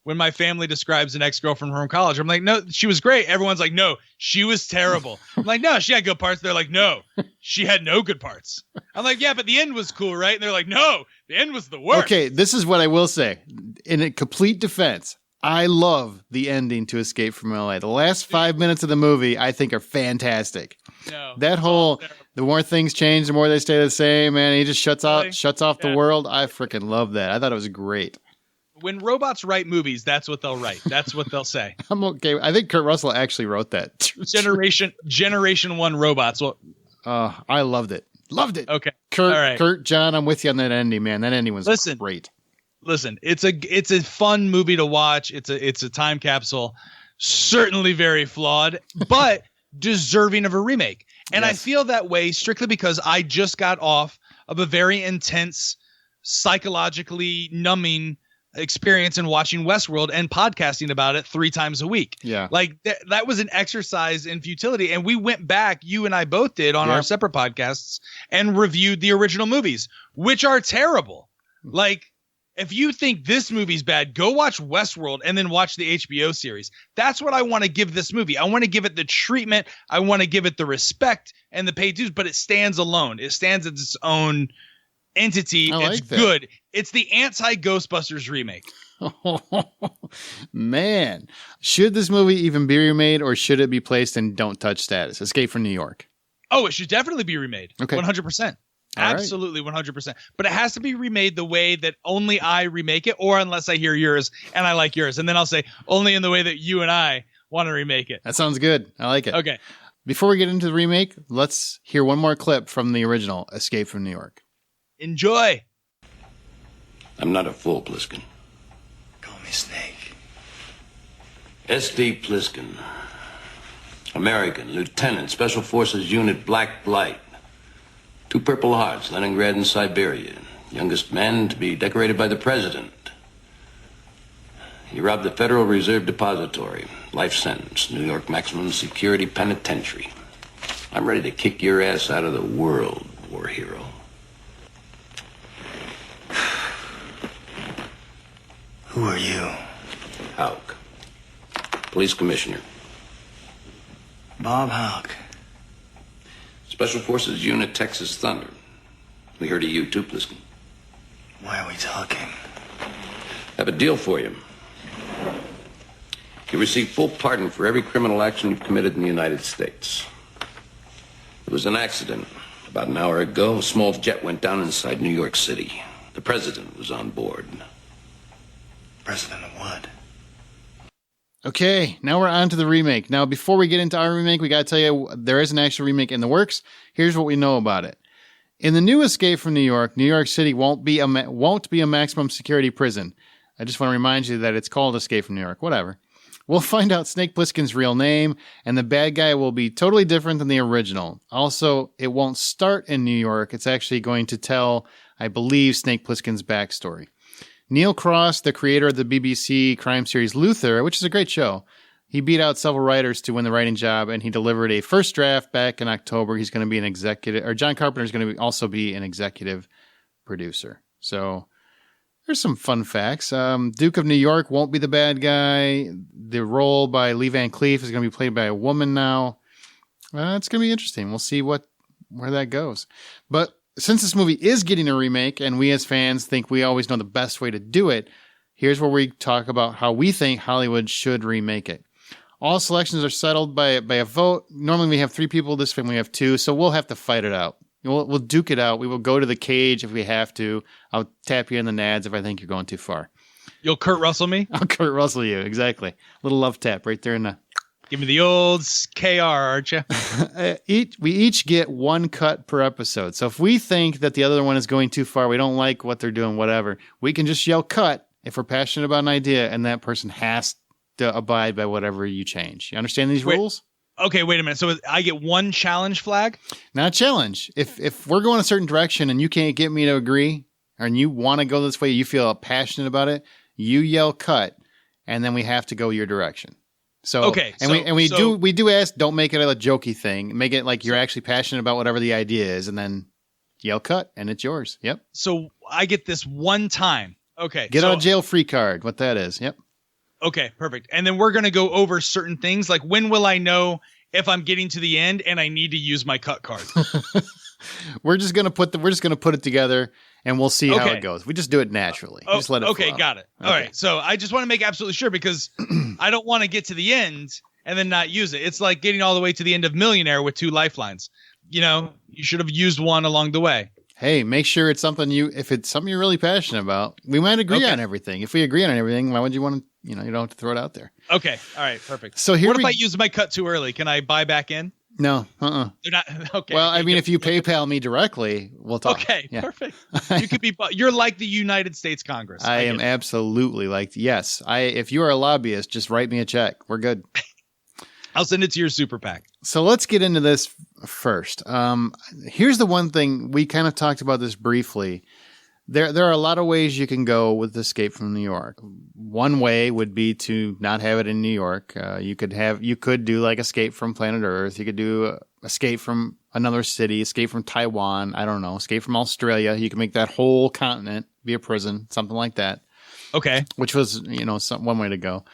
when my family describes an ex-girlfriend from college. I'm like, no, she was great. Everyone's like, no, she was terrible. I'm like, no, she had good parts. They're like, no, she had no good parts. I'm like, yeah, but the end was cool, right? And they're like, no, the end was the worst. Okay, this is what I will say. In a complete defense, I love the ending to Escape from LA. The last 5 minutes of the movie, I think, are fantastic. No, that whole, the more things change, the more they stay the same, man. He just shuts off the world. I freaking love that. I thought it was great. When robots write movies, that's what they'll write. That's what they'll say. I'm okay. I think Kurt Russell actually wrote that. Generation 1 robots. Well, I loved it. Loved it. Okay. Kurt, John, I'm with you on that ending, man. That ending was great. Listen, it's a fun movie to watch. It's a time capsule, certainly very flawed, but deserving of a remake. And yes. I feel that way strictly because I just got off of a very intense, psychologically numbing experience in watching Westworld and podcasting about it 3 times a week. Yeah. Like that was an exercise in futility. And we went back, you and I both did on our separate podcasts, and reviewed the original movies, which are terrible. Like, if you think this movie's bad, go watch Westworld and then watch the HBO series. That's what I want to give this movie. I want to give it the treatment. I want to give it the respect and the paid dues, but it stands alone. It stands as its own entity. It's good. It's the anti-Ghostbusters remake. Man, should this movie even be remade, or should it be placed in don't touch status? Escape from New York. Oh, it should definitely be remade. Okay. 100%. Absolutely, 100%. But it has to be remade the way that only I remake it, or unless I hear yours and I like yours. And then I'll say only in the way that you and I want to remake it. That sounds good. I like it. Okay. Before we get into the remake, let's hear one more clip from the original Escape from New York. Enjoy. I'm not a fool, Plissken. Call me Snake. S.D. Plissken. American, Lieutenant, Special Forces Unit Black Blight. 2 Purple Hearts, Leningrad and Siberia. Youngest man to be decorated by the President. He robbed the Federal Reserve Depository. Life sentence, New York Maximum Security Penitentiary. I'm ready to kick your ass out of the world, war hero. Who are you? Hauk. Police Commissioner. Bob Hauk. Special Forces Unit Texas Thunder. We heard of you too, Plissken. Why are we talking? Have a deal for you. You receive full pardon for every criminal action you've committed in the United States. It was an accident. About an hour ago, a small jet went down inside New York City. The president was on board. President of what? Okay, now we're on to the remake. Now, before we get into our remake, we got to tell you there is an actual remake in the works. Here's what we know about it. In the new Escape from New York City won't be a maximum security prison. I just want to remind you that it's called Escape from New York. Whatever. We'll find out Snake Plissken's real name, and the bad guy will be totally different than the original. Also, it won't start in New York. It's actually going to tell, I believe, Snake Plissken's backstory. Neil Cross, the creator of the BBC crime series Luther, which is a great show, he beat out several writers to win the writing job, and he delivered a first draft back in October. He's going to be an executive, or John Carpenter is going to also be an executive producer. So there's some fun facts. Duke of New York won't be the bad guy. The role by Lee Van Cleef is going to be played by a woman now. It's going to be interesting. We'll see where that goes. But since this movie is getting a remake, and we as fans think we always know the best way to do it, here's where we talk about how we think Hollywood should remake it. All selections are settled by a vote. Normally we have 3 people. This film we have 2, so we'll have to fight it out. We'll duke it out. We will go to the cage if we have to. I'll tap you in the nads if I think you're going too far. You'll Kurt Russell me? I'll Kurt Russell you, exactly. Little love tap right there in the... Give me the old KR, aren't you? We each get 1 cut per episode. So if we think that the other one is going too far, we don't like what they're doing, whatever, we can just yell cut if we're passionate about an idea, and that person has to abide by whatever you change. You understand these rules? Okay, wait a minute. So I get 1 challenge flag? Not a challenge. If we're going a certain direction and you can't get me to agree, and you want to go this way, you feel passionate about it, you yell cut, and then we have to go your direction. So okay, we do ask, don't make it a jokey thing. Make it like you're actually passionate about whatever the idea is, and then yell cut, and it's yours. Yep. So I get this 1 time. Okay. Get out of jail free card. What that is. Yep. Okay, perfect. And then we're going to go over certain things. Like, when will I know if I'm getting to the end and I need to use my cut card? We're just gonna put it together, and we'll see how it goes. We just do it naturally. Just let it flow. Got it. Okay. All right. So I just want to make absolutely sure, because I don't want to get to the end and then not use it. It's like getting all the way to the end of Millionaire with 2 lifelines. You know, you should have used one along the way. Hey, make sure it's something if it's something you're really passionate about, we might agree on everything. If we agree on everything, why would you want to, you don't have to throw it out there. Okay. All right. Perfect. So what if I use my cut too early? Can I buy back in? No. They're not. Okay. Well, I mean, if you PayPal me directly, we'll talk. Okay. Yeah. Perfect. You could be, you're like the United States Congress. I am absolutely yes. If you are a lobbyist, just write me a check. We're good. I'll send it to your super PAC. So let's get into this first. Here's the one thing, we kind of talked about this briefly. There are a lot of ways you can go with Escape from New York. One way would be to not have it in New York. You could do like Escape from Planet Earth. You could do Escape from another city, Escape from Taiwan. I don't know, Escape from Australia. You can make that whole continent be a prison, something like that. Okay. Which was, one way to go.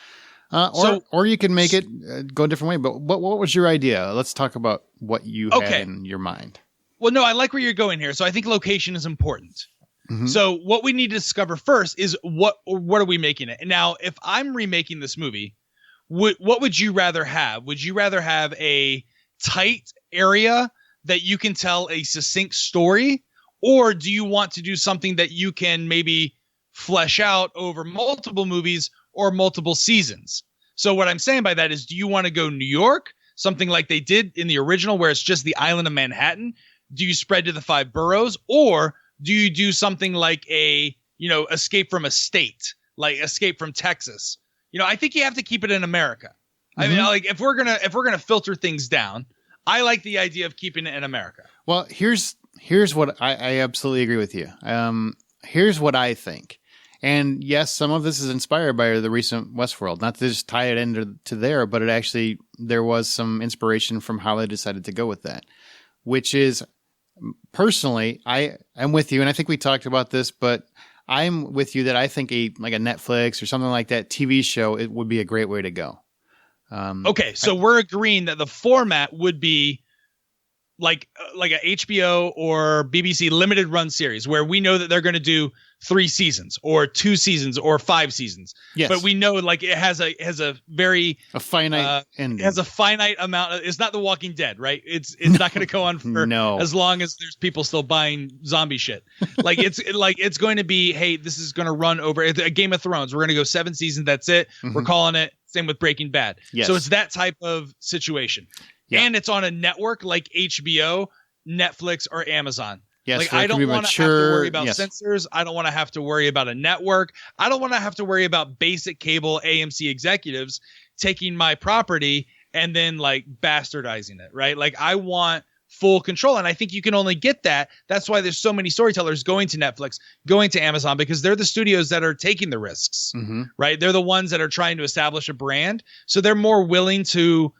Or you can make it go a different way. But what was your idea? Let's talk about what you had in your mind. Well, no, I like where you're going here. So I think location is important. Mm-hmm. So what we need to discover first is what are we making it? And now, if I'm remaking this movie, what would you rather have? Would you rather have a tight area that you can tell a succinct story, Or do you want to do something that you can maybe flesh out over multiple movies or multiple seasons? So what I'm saying by that is, do you want to go New York, something like they did in the original where it's just the island of Manhattan? Do you spread to the 5 boroughs, or do you do something like a, Escape from a State, like Escape from Texas? I think you have to keep it in America. I mean, like if we're gonna filter things down, I like the idea of keeping it in America. Well, here's what I absolutely agree with you. Here's what I think. And yes, some of this is inspired by the recent Westworld. Not to just tie it into there, but there was some inspiration from how they decided to go with that. Which is, personally, I'm with you, and I think we talked about this, but I'm with you that I think a Netflix or something like that TV show, it would be a great way to go. Okay, so we're agreeing that the format would be like a HBO or BBC limited run series where we know that they're going to do 3 seasons or 2 seasons or 5 seasons. Yes. But we know like it has a finite ending. It has a finite amount. It's not The Walking Dead, right? It's not going to go on for as long as there's people still buying zombie shit. Like it's going to be, hey, this is going to run over a Game of Thrones. We're going to go 7 seasons. That's it. Mm-hmm. We're calling it. Same with Breaking Bad. Yes. So it's that type of situation. Yeah. And it's on a network like HBO, Netflix, or Amazon. Yes, like I don't want to have to worry about censors. I don't want to have to worry about a network. I don't want to have to worry about basic cable AMC executives taking my property and then like bastardizing it, right? Like I want full control. And I think you can only get that. That's why there's so many storytellers going to Netflix, going to Amazon, because they're the studios that are taking the risks, right? They're the ones that are trying to establish a brand. So they're more willing to,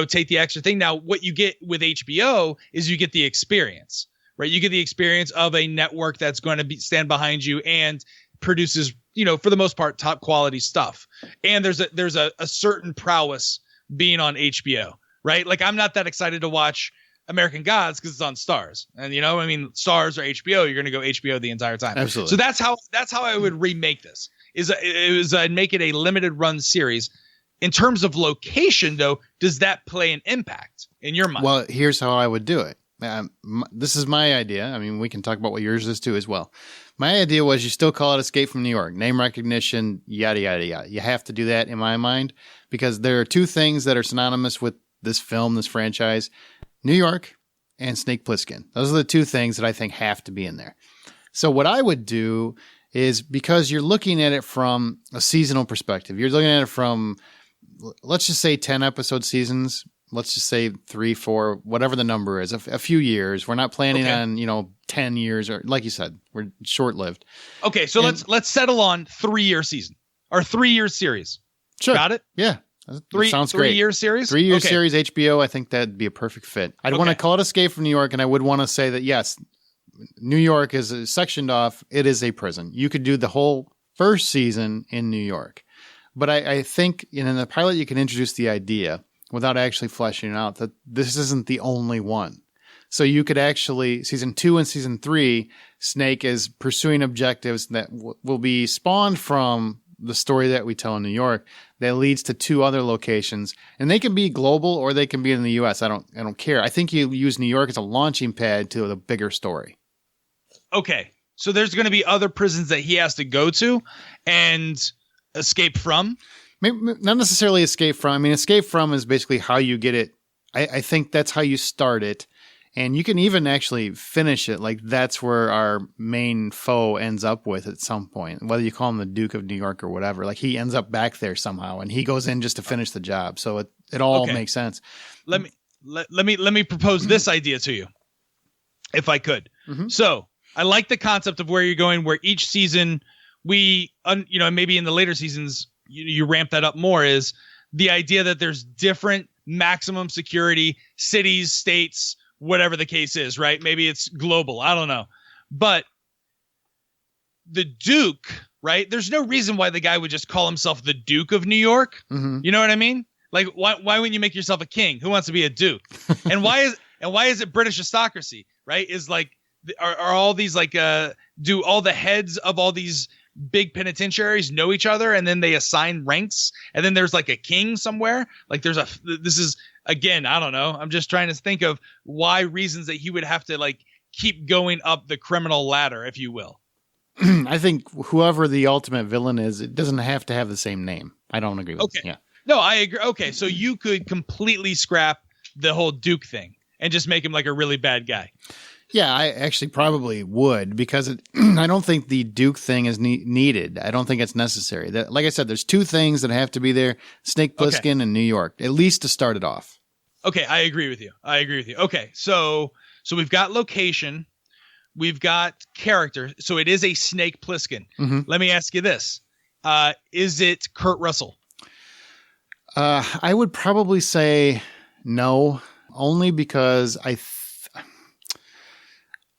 take the extra thing. Now, what you get with HBO is you get the experience, right? You get the experience of a network that's going to stand behind you and produces, for the most part, top quality stuff. And there's a certain prowess being on HBO, right? Like I'm not that excited to watch American Gods because it's on Stars, and Stars or HBO, you're going to go HBO the entire time. Absolutely. So that's how I would remake this. I'd make it a limited run series. In terms of location, though, does that play an impact in your mind? Well, here's how I would do it. This is my idea. I mean, we can talk about what yours is too as well. My idea was you still call it Escape from New York, name recognition, yada, yada, yada. You have to do that in my mind because there are 2 things that are synonymous with this film, this franchise, New York and Snake Plissken. Those are the 2 things that I think have to be in there. So what I would do is, because you're looking at it from a seasonal perspective, you're looking at it from, let's just say 10 episode seasons. Let's just say 3, 4, whatever the number is, a few years. We're not planning on, 10 years or like you said, we're short lived. Okay. So let's settle on 3-year season or 3-year series. Sure. Got it? Yeah. Sounds great. 3-year series? 3-year series, HBO. I think that'd be a perfect fit. I'd want to call it Escape from New York. And I would want to say that, yes, New York is sectioned off. It is a prison. You could do the whole first season in New York. But I think in the pilot, you can introduce the idea without actually fleshing it out that this isn't the only one. So you could actually, season 2 and season 3, Snake is pursuing objectives that will be spawned from the story that we tell in New York that leads to 2 other locations. And they can be global or they can be in the US. I don't care. I think you use New York as a launching pad to the bigger story. Okay. So there's going to be other prisons that he has to go to and escape from? Maybe not necessarily escape from. I mean, escape from is basically how you get it. I think that's how you start it. And you can even actually finish it. Like that's where our main foe ends up with at some point, whether you call him the Duke of New York or whatever. Like he ends up back there somehow and he goes in just to finish the job. So it all makes sense. Let me propose this idea to you, if I could. Mm-hmm. So I like the concept of where you're going, where each season maybe in the later seasons, you ramp that up more, is the idea that there's different maximum security cities, states, whatever the case is, right? Maybe it's global. I don't know. But the Duke, right? There's no reason why the guy would just call himself the Duke of New York. Mm-hmm. You know what I mean? Like, why wouldn't you make yourself a king? Who wants to be a Duke? And why is it British aristocracy, right? Is like, are all these like, do all the heads of all these big penitentiaries know each other and then they assign ranks and then there's like a king somewhere? Like this is, again, I don't know. I'm just trying to think of why reasons that he would have to like keep going up the criminal ladder, if you will. I think whoever the ultimate villain is, it doesn't have to have the same name. I don't agree with that. Yeah. No, I agree. Okay, so you could completely scrap the whole Duke thing and just make him like a really bad guy. Yeah, I actually probably would, because I don't think the Duke thing is needed. I don't think it's necessary. Like I said, there's two things that have to be there: Snake Plissken and New York, at least to start it off. Okay, I agree with you. Okay, so we've got location, we've got character. So it is a Snake Plissken. Mm-hmm. Let me ask you this: is it Kurt Russell? I would probably say no, only because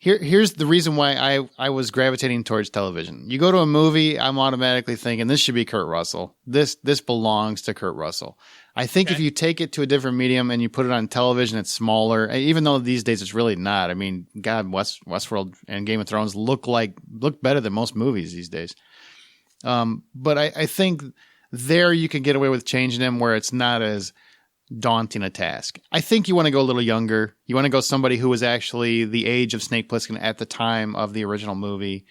Here's the reason why I was gravitating towards television. You go to a movie, I'm automatically thinking this should be Kurt Russell. This belongs to Kurt Russell. I think if you take it to a different medium and you put it on television, it's smaller. Even though these days it's really not. I mean, God, Westworld and Game of Thrones look better than most movies these days. But I think there you can get away with changing them where it's not as daunting a task. I think you want to go a little younger. You want to go somebody who was actually the age of Snake Plissken at the time of the original movie,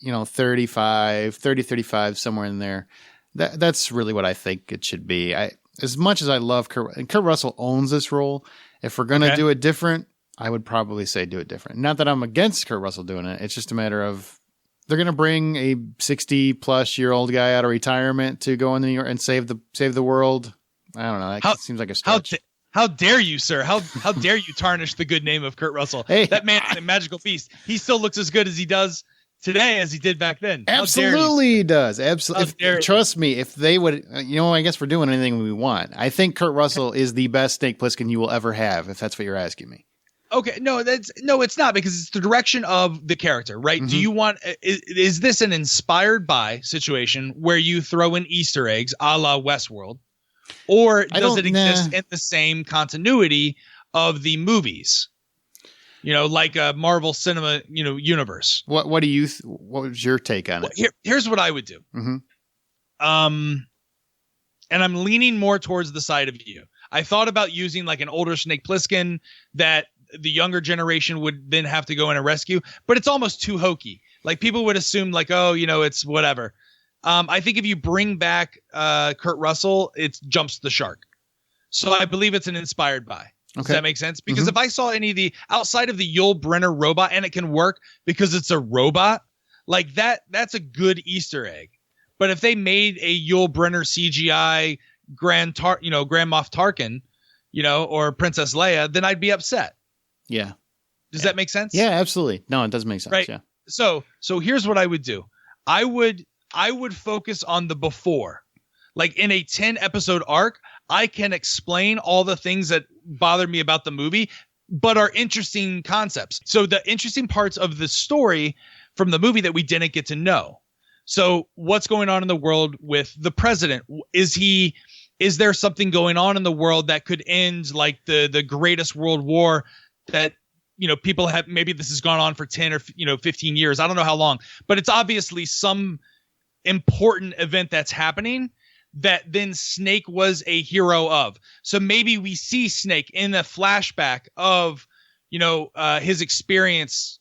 30, 35, somewhere in there. That's really what I think it should be. As much as I love Kurt Russell owns this role, if we're going to do it different, I would probably say do it different. Not that I'm against Kurt Russell doing it. It's just a matter of they're going to bring a 60-plus-year-old guy out of retirement to go in New York and save the world. I don't know. That seems like a stretch. How dare you, sir? How dare you tarnish the good name of Kurt Russell? Hey, that man is a magical beast. He still looks as good as he does today as he did back then. Absolutely, he does. Absolutely. Trust me, if they would, I guess we're doing anything we want. I think Kurt Russell is the best Snake Plissken you will ever have, if that's what you're asking me. Okay, no, it's not, because it's the direction of the character, right? Mm-hmm. Do you want? Is this an inspired by situation where you throw in Easter eggs, a la Westworld? Or does it exist in the same continuity of the movies? Like a Marvel Cinema, universe. What was your take on it? Here's what I would do. Mm-hmm. And I'm leaning more towards the side of you. I thought about using like an older Snake Plissken that the younger generation would then have to go in and rescue, but it's almost too hokey. Like people would assume like, it's whatever. I think if you bring back Kurt Russell, it jumps the shark. So I believe it's an inspired by. Does that make sense? Because if I saw any of the outside of the Yul Brynner robot, and it can work because it's a robot, like that's a good Easter egg. But if they made a Yul Brynner CGI Grand Moff Tarkin, or Princess Leia, then I'd be upset. Yeah. Does that make sense? Yeah, absolutely. No, it does make sense. Right. Yeah. So here's what I would do. I would focus on the before. Like in a 10-episode arc, I can explain all the things that bother me about the movie, but are interesting concepts. So the interesting parts of the story from the movie that we didn't get to know. So what's going on in the world with the president? Is there something going on in the world that could end like the greatest world war that, people have, maybe this has gone on for 10 or 15 years. I don't know how long, but it's obviously some important event that's happening that then Snake was a hero of. So maybe we see Snake in a flashback of, his experience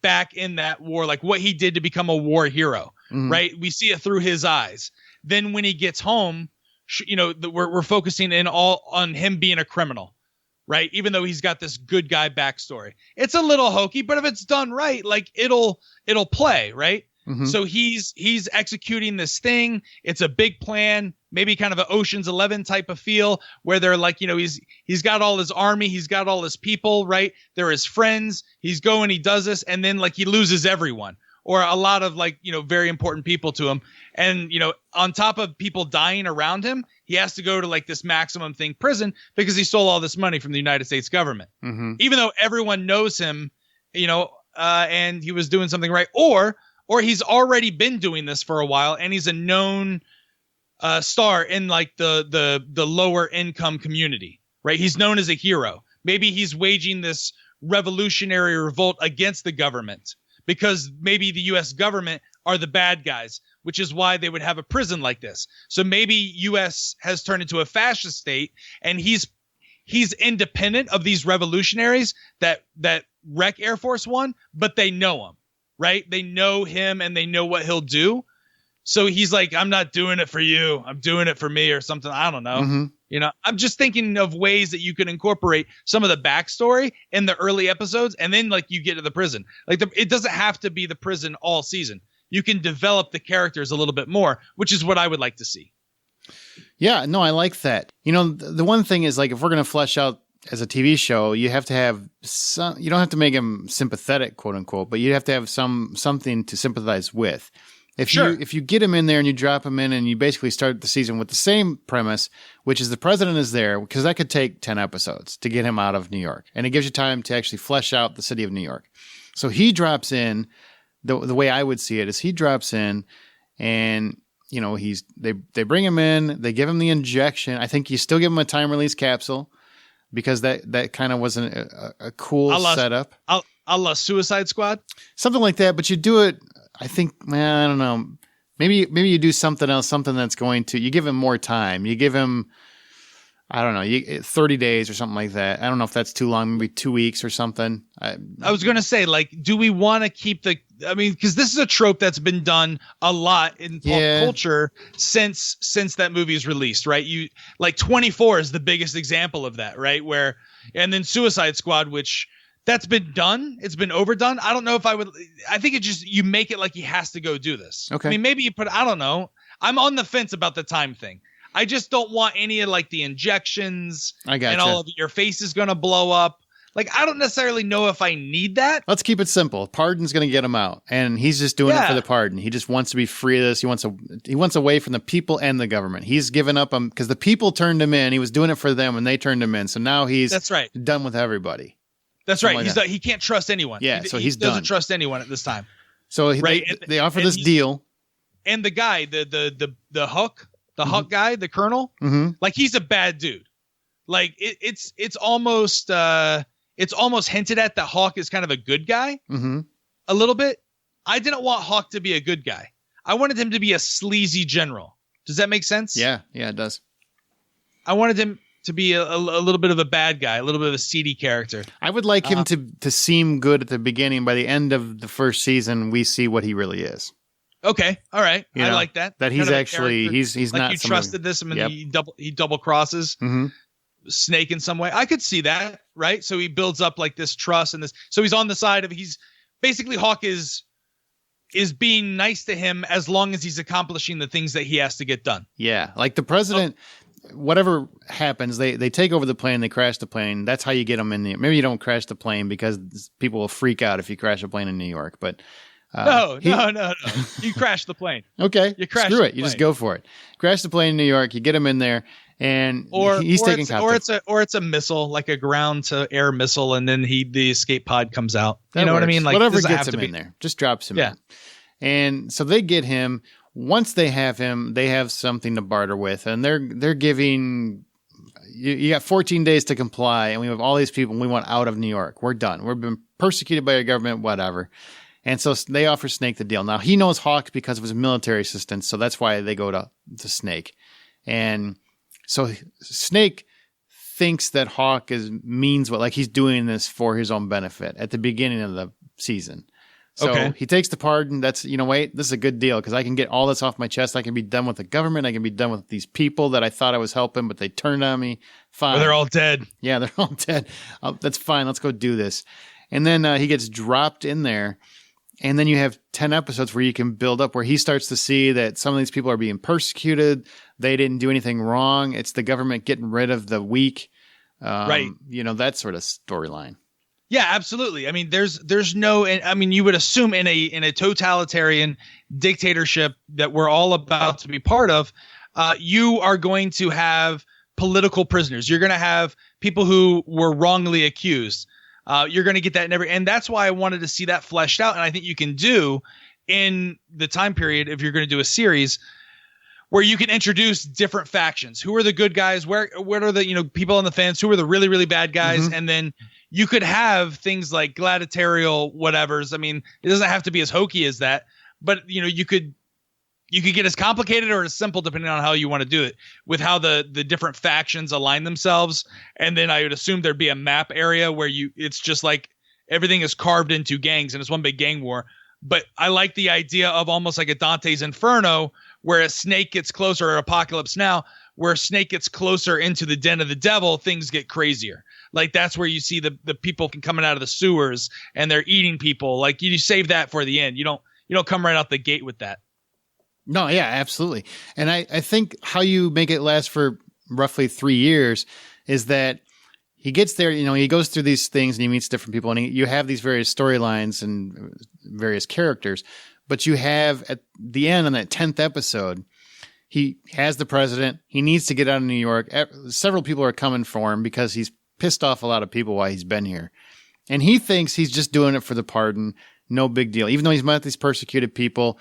back in that war, like what he did to become a war hero, right? We see it through his eyes. Then when he gets home, we're focusing in all on him being a criminal, right? Even though he's got this good guy backstory. It's a little hokey, but if it's done right, like it'll play, right? Mm-hmm. So he's executing this thing. It's a big plan, maybe kind of an Ocean's 11 type of feel where they're like, he's got all his army, he's got all his people, right? They're his friends. He's going, he does this, and then like he loses everyone or a lot of like, very important people to him. And, on top of people dying around him, he has to go to like this maximum thing prison because he stole all this money from the United States government, even though everyone knows him, and he was doing something right. Or he's already been doing this for a while and he's a known star in like the lower income community, right? He's known as a hero. Maybe he's waging this revolutionary revolt against the government because maybe the U.S. government are the bad guys, which is why they would have a prison like this. So maybe U.S. has turned into a fascist state and he's he's independent of these revolutionaries that wreck Air Force One, but they know him, right? They know him and they know what he'll do. So he's like, I'm not doing it for you. I'm doing it for me or something. I don't know. Mm-hmm. You know, I'm just thinking of ways that you could incorporate some of the backstory in the early episodes. And then like you get to the prison, like it doesn't have to be the prison all season. You can develop the characters a little bit more, which is what I would like to see. Yeah, no, I like that. You know, the one thing is like, if we're going to flesh out as a TV show, you have to have some, you don't have to make him sympathetic, quote unquote, but you have to have something to sympathize with. If you get him in there and you drop him in and you basically start the season with the same premise, which is the president is there, because that could take 10 episodes to get him out of New York. And it gives you time to actually flesh out the city of New York. So he drops in, the way I would see it is he drops in and, you know, they bring him in, they give him the injection. I think you still give him a time release capsule because that kind of wasn't a cool setup. A la Suicide Squad? Something like that, but you do it, I think, man, I don't know. Maybe you do something else, something that's going to, you give him more time. You give him, I don't know, 30 days or something like that. I don't know if that's too long, maybe 2 weeks or something. I was going to say, like, do we want to keep because this is a trope that's been done a lot in pop culture since that movie is released, right? 24 is the biggest example of that, right? And then Suicide Squad, which that's been done. It's been overdone. I don't know if I think you make it like he has to go do this. Okay. I mean, maybe I don't know. I'm on the fence about the time thing. I just don't want any of like the injections and all of your face is going to blow up. Like, I don't necessarily know if I need that. Let's keep it simple. Pardon's going to get him out, and he's just doing it for the pardon. He just wants to be free of this. He wants away from the people and the government. He's given up because the people turned him in. He was doing it for them, and they turned him in. So now he's done with everybody. That's right. He can't trust anyone. Yeah, so he's done. Doesn't trust anyone at this time. So they offer this deal. And the guy, the Hook, Hook guy, the Colonel, like he's a bad dude. Like it's almost hinted at that Hawk is kind of a good guy, a little bit. I didn't want Hawk to be a good guy. I wanted him to be a sleazy general. Does that make sense? Yeah, it does. I wanted him to be a little bit of a bad guy, a little bit of a seedy character. I would like him to seem good at the beginning. By the end of the first season, we see what he really is. Okay, all right, I like that. That he's actually he's like not. You trusted this, and then he double crosses Snake in some way. I could see that, right? So he builds up like this trust and this. So he's on the side of he's basically Hawk is being nice to him as long as he's accomplishing the things that he has to get done. Yeah, like the president. Whatever happens, they take over the plane, they crash the plane. That's how you get them in there. Maybe you don't crash the plane because people will freak out if you crash a plane in New York. But no. You crash the plane. Okay, you crash. Screw it. You just go for it. Crash the plane in New York. You get him in there, and he's taking captive. Or it's a missile, like a ground to air missile, and then the escape pod comes out. That you know works. what I mean? Like whatever gets him in there, just drops him. Yeah. In. And so they get him. Once they have him, they have something to barter with, and they're giving. You got 14 days to comply, and we have all these people. And we want out of New York. We're done. We've been persecuted by our government, whatever. And so they offer Snake the deal. Now he knows Hawk because of his military assistance, so that's why they go to Snake. And so Snake thinks that Hawk means what, like he's doing this for his own benefit at the beginning of the season. So he takes the pardon. That's, wait, this is a good deal because I can get all this off my chest. I can be done with the government. I can be done with these people that I thought I was helping, but they turned on me. Fine. Well, they're all dead. Yeah, they're all dead. That's fine. Let's go do this. And then he gets dropped in there. And then you have 10 episodes where you can build up, where he starts to see that some of these people are being persecuted. They didn't do anything wrong. It's the government getting rid of the weak. Right. That sort of storyline. Yeah, absolutely. I mean, there's no, I mean, you would assume in a totalitarian dictatorship that we're all about to be part of, you are going to have political prisoners. You're going to have people who were wrongly accused. You're going to get that and that's why I wanted to see that fleshed out. And I think you can do in the time period, if you're going to do a series where you can introduce different factions. Who are the good guys? What are the, people on the fence? Who are the really, really bad guys? And then you could have things like gladiatorial whatevers. I mean, it doesn't have to be as hokey as that, but you could you could get as complicated or as simple depending on how you want to do it, with how the different factions align themselves. And then I would assume there'd be a map area where it's just like everything is carved into gangs and it's one big gang war. But I like the idea of almost like a Dante's Inferno, where a Snake gets closer, or Apocalypse Now, where Snake gets closer into the den of the devil, things get crazier. Like that's where you see the people coming out of the sewers and they're eating people. Like you save that for the end. You don't come right out the gate with that. No, yeah, absolutely. And I think how you make it last for roughly 3 years is that he gets there, he goes through these things and he meets different people, and you have these various storylines and various characters. But you have at the end on that 10th episode, he has the president. He needs to get out of New York. Several people are coming for him because he's pissed off a lot of people while he's been here. And he thinks he's just doing it for the pardon. No big deal. Even though he's met these persecuted people,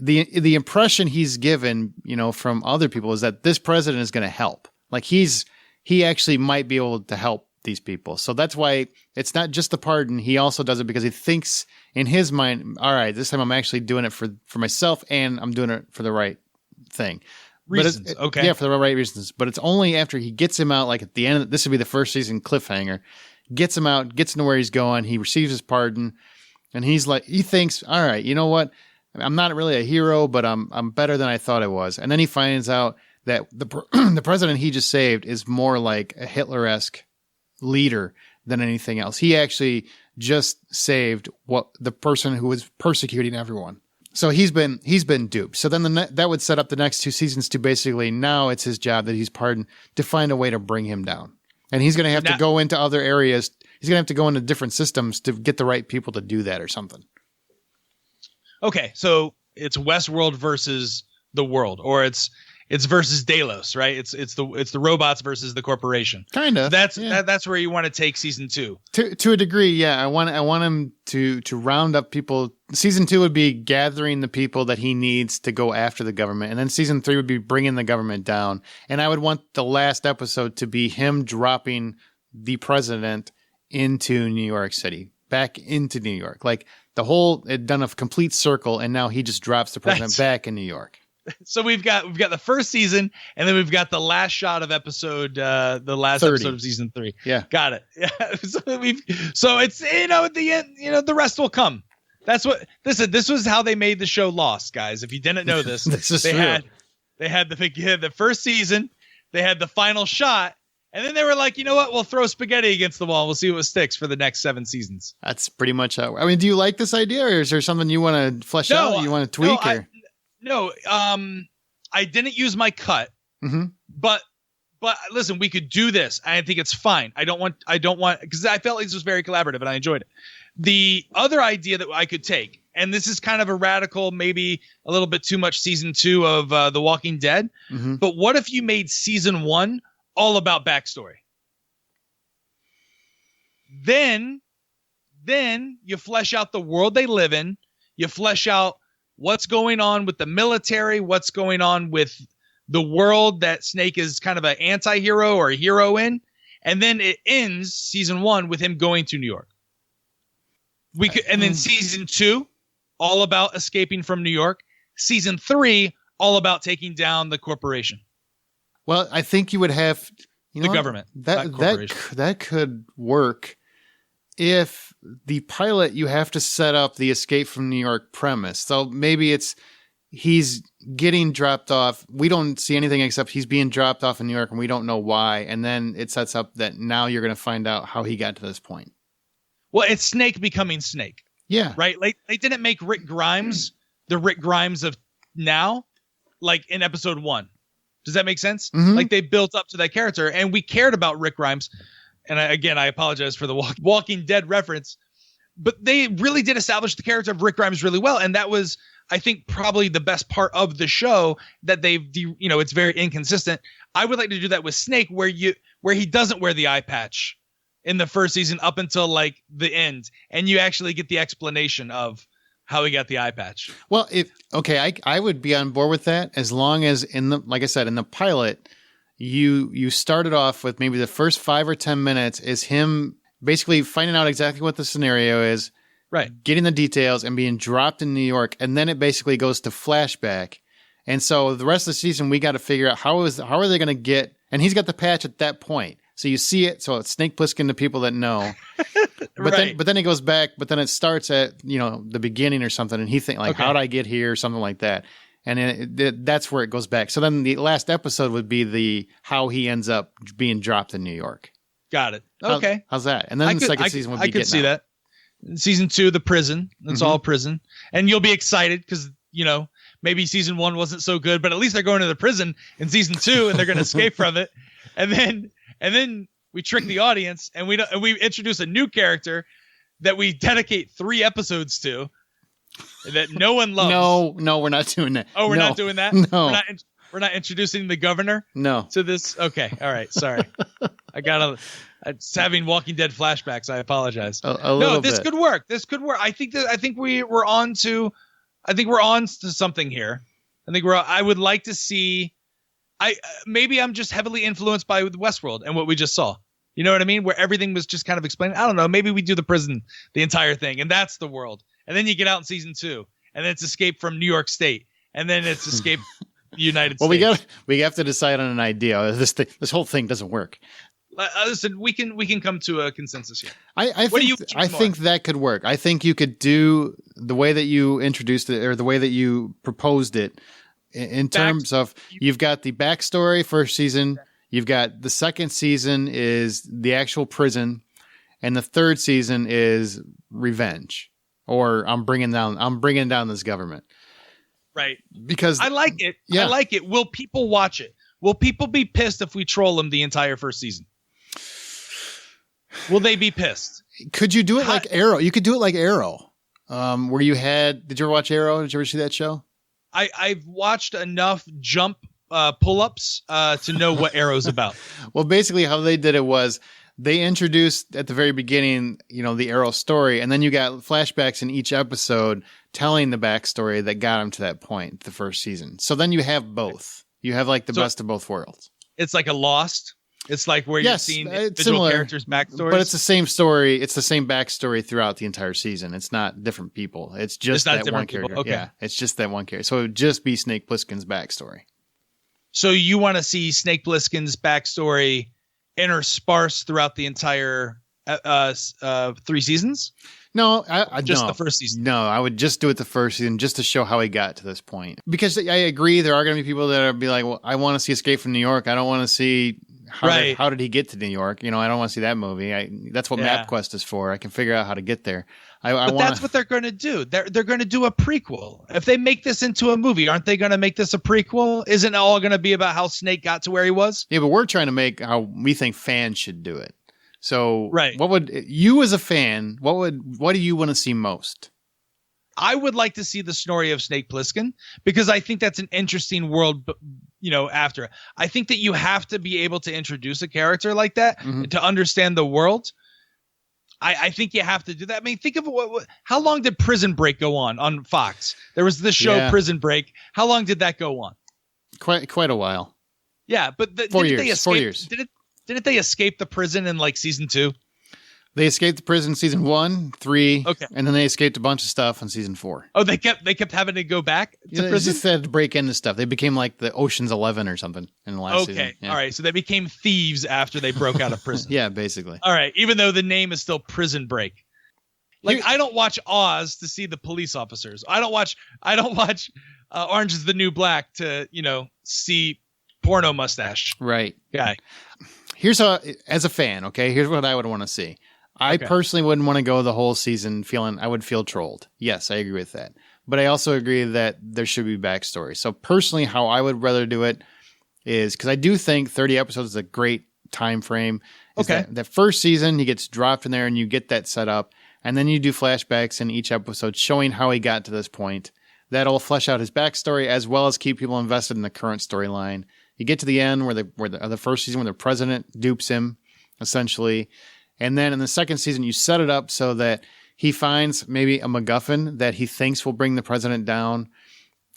the impression he's given, from other people is that this president is going to help. Like he actually might be able to help these people. So that's why it's not just the pardon. He also does it because he thinks in his mind, all right, this time I'm actually doing it for myself and I'm doing it for the right thing. Reasons. Okay. Yeah, for the right reasons. But it's only after he gets him out, like at the end, this would be the first season cliffhanger, gets him out, gets to know where he's going. He receives his pardon and he thinks, all right, you know what? I'm not really a hero, but I'm better than I thought I was. And then he finds out that the president he just saved is more like a Hitler-esque leader than anything else. He actually just saved the person who was persecuting everyone. So he's been duped. So then that would set up the next 2 seasons to basically now it's his job that he's pardoned to find a way to bring him down. And he's going to have to go into other areas. He's going to have to go into different systems to get the right people to do that or something. Okay, so it's Westworld versus the world, or it's versus Delos, right? It's the robots versus the corporation. Kind of. That's where you want to take season 2. To a degree, yeah. I want him to round up people. Season 2 would be gathering the people that he needs to go after the government, and then season 3 would be bringing the government down. And I would want the last episode to be him dropping the president into New York City, back into New York, like it done a complete circle, and now he just drops the president back in New York. So we've got the first season, and then we've got the last shot of the last 30. episode of season 3. Yeah, got it. Yeah. So it's at the end, the rest will come. That's what this was how they made the show Lost, guys. If you didn't know this, they had the first season, they had the final shot, and then they were like, you know what? We'll throw spaghetti against the wall. We'll see what sticks for the next 7 seasons. That's pretty much how. I mean, do you like this idea, or is there something you want to flesh out? Or you want to tweak? I didn't use my cut, but listen, we could do this. I think it's fine. I don't want because I felt like this was very collaborative and I enjoyed it. The other idea that I could take, and this is kind of a radical, maybe a little bit too much season 2 of The Walking Dead, but what if you made season 1 all about backstory? Then you flesh out the world they live in. You flesh out what's going on with the military, what's going on with the world that Snake is kind of an anti-hero or a hero in. And then it ends season 1 with him going to New York. And then season 2, all about escaping from New York. Season 3, all about taking down the corporation. Well, I think you would have the government. That could work if the pilot, you have to set up the escape from New York premise. So maybe he's getting dropped off. We don't see anything except he's being dropped off in New York and we don't know why. And then it sets up that now you're going to find out how he got to this point. Well, it's Snake becoming Snake. Yeah. Right? Like they didn't make Rick Grimes the Rick Grimes of now, like in episode 1. Does that make sense? Like they built up to that character and we cared about Rick Grimes. And I apologize for the Walking Dead reference, but they really did establish the character of Rick Grimes really well. And that was, I think, probably the best part of the show that it's very inconsistent. I would like to do that with Snake where he doesn't wear the eye patch in the first season up until like the end. And you actually get the explanation of how he got the eye patch. Well, I would be on board with that as long as like I said, in the pilot, you started off with maybe the first 5 or 10 minutes is him basically finding out exactly what the scenario is, Right. getting the details and being dropped in New York. And then it basically goes to flashback. And so the rest of the season, we got to figure out how are they going to get, and he's got the patch at that point. So you see it. So it's Snake Plissken to people that know, but then it goes back, but then it starts at, the beginning or something. And he think like, how'd I get here? Or something like that. And that's where it goes back. So then the last episode would be how he ends up being dropped in New York. Got it. Okay. How's that? And then the second season would be I could see that. Season 2, the prison. It's all prison. And you'll be excited because, maybe season 1 wasn't so good, but at least they're going to the prison in season 2 and they're going to escape from it. And then we trick the audience and we introduce a new character that we dedicate 3 episodes to that no one loves. No, we're not doing that. Oh, we're not doing that? No. We're not introducing the governor? No. To this? Okay. All right. Sorry. It's having Walking Dead flashbacks. I apologize. A little this bit. could work. This could work. I think we're on to something here. I would like to see, maybe I'm just heavily influenced by Westworld and what we just saw. You know what I mean? Where everything was just kind of explained. I don't know. Maybe we do the prison, the entire thing, and that's the world. And then you get out in season 2, and then it's Escape from New York State, and then it's Escape United States. Well, we have to decide on an idea. This whole thing doesn't work. Listen, we can come to a consensus here. I think that could work. I think you could do the way that you introduced it or the way that you proposed it in terms of you've got the backstory first season, you've got the second season is the actual prison, and the third season is revenge, or I'm bringing down this government. Right. Because I like it. Yeah. I like it. Will people watch it? Will people be pissed if we troll them the entire first season? Will they be pissed? Could you do it like Arrow? You could do it like Arrow, where you did you ever watch Arrow? Did you ever see that show? I've watched enough jump pull-ups to know what Arrow's about. Well, basically how they did it was they introduced at the very beginning, the Arrow story, and then you got flashbacks in each episode telling the backstory that got them to that point, the first season. So then you have both. You have like the best of both worlds. It's like a Lost. It's like where you're seeing individual similar, characters' backstories. But it's the same story. It's the same backstory throughout the entire season. It's not different people. It's just that one character. Okay. Yeah, it's just that one character. So it would just be Snake Plissken's backstory. So you want to see Snake Plissken's backstory interspersed throughout the entire 3 seasons? No, just the first season. No, I would just do it the first season just to show how he got to this point. Because I agree, there are going to be people that will be like, well, I want to see Escape from New York. I don't want to see how did he get to New York? I don't want to see that movie. That's what MapQuest is for. I can figure out how to get there. That's what they're going to do. They're going to do a prequel. If they make this into a movie, aren't they going to make this a prequel? Isn't it all going to be about how Snake got to where he was? Yeah, but we're trying to make how we think fans should do it. So, right. What would you as a fan? What do you want to see most? I would like to see the story of Snake Plissken because I think that's an interesting world. After I think that you have to be able to introduce a character like that to understand the world. I think you have to do that. I mean, think of how long did Prison Break go on Fox? There was this show Prison Break. How long did that go on? Quite a while. Yeah, but 4 years. 4 years. Didn't they escape the prison in like season 2? They escaped the prison season 1, 3, okay, and then they escaped a bunch of stuff in season 4. Oh, they kept having to go back to prison. Just had to break into stuff. They became like the Ocean's 11 or something in the last season. Okay, all right. So they became thieves after they broke out of prison. Yeah, basically. All right, even though the name is still Prison Break. Like I don't watch Oz to see the police officers. I don't watch Orange is the New Black to see porno mustache guy. Here's as a fan, okay, here's what I would want to see. I personally wouldn't want to go the whole season feeling I would feel trolled. Yes, I agree with that. But I also agree that there should be backstory. So personally, how I would rather do it is because I do think 30 episodes is a great time frame. Okay. That first season, he gets dropped in there and you get that set up. And then you do flashbacks in each episode showing how he got to this point. That'll flesh out his backstory as well as keep people invested in the current storyline. You get to the end where the first season where the president dupes him, essentially. And then in the second season, you set it up so that he finds maybe a MacGuffin that he thinks will bring the president down.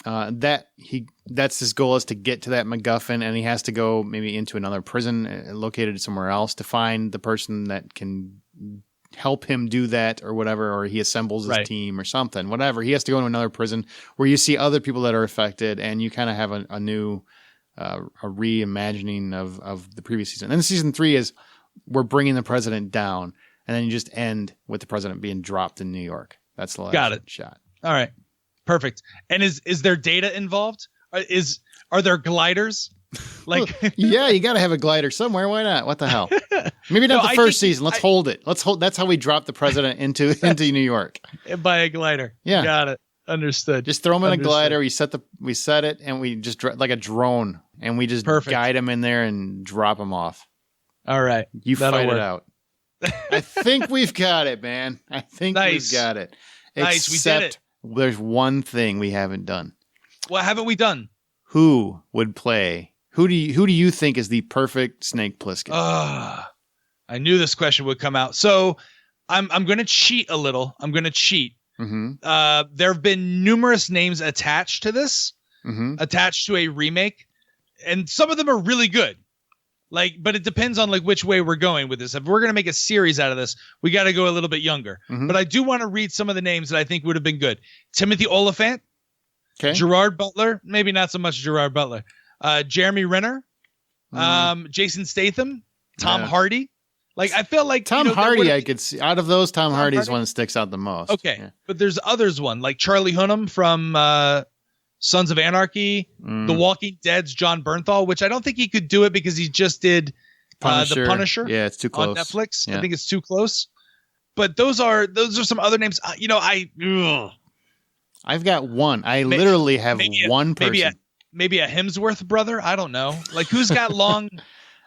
That's his goal, is to get to that MacGuffin, and he has to go maybe into another prison located somewhere else to find the person that can help him do that or whatever, or he assembles his Right. team or something, whatever. He has to go into another prison where you see other people that are affected, and you kind of have a new a reimagining of the previous season. And then season 3 is we're bringing the president down, and then you just end with the president being dropped in New York. That's the last Got it. shot. All right. Perfect. And is there data involved? Are there gliders? Like, Yeah, you got to have a glider somewhere. Why not? What the hell? Maybe not No, the I first think- season. Let's hold it. Let's hold. That's how we drop the president into New York. by a glider. Yeah. Got it. Understood. Just throw him in a Understood. glider. We set it, and we just like a drone, and we just Perfect. guide him in there and drop him off. All right. You That'll fight work. it out. I think we've got it, man. I think Nice. we've got it. Nice, we did Except it. there's one thing we haven't done. What haven't we done? Who would play? Who do you think is the perfect Snake Plissken? I knew this question would come out. So I'm going to cheat a little. I'm going to cheat. Mm-hmm. There have been numerous names attached to this, Mm-hmm. attached to a remake, and some of them are really good. Like, but it depends on like which way we're going with this. If we're going to make a series out of this, we got to go a little bit younger. Mhm. But I do want to read some of the names that I think would have been good. Timothy Oliphant, Okay. Gerard Butler, maybe not so much Gerard Butler. Jeremy Renner, Jason Statham, Tom Yeah. Hardy. Like, I feel like Tom there Hardy, would've- I could see. Out of those, Tom Hardy's Hardy? one that sticks out the most. Okay, Yeah. but there's others one like Charlie Hunnam from Sons of Anarchy, Mm. The Walking Dead's John Bernthal, which I don't think he could do it because he just did The Punisher. Yeah, it's too on close. Netflix. Yeah. I think it's too close. But those are some other names. I've got one. I literally have maybe one person. Maybe a Hemsworth brother. I don't know. Like who's got long,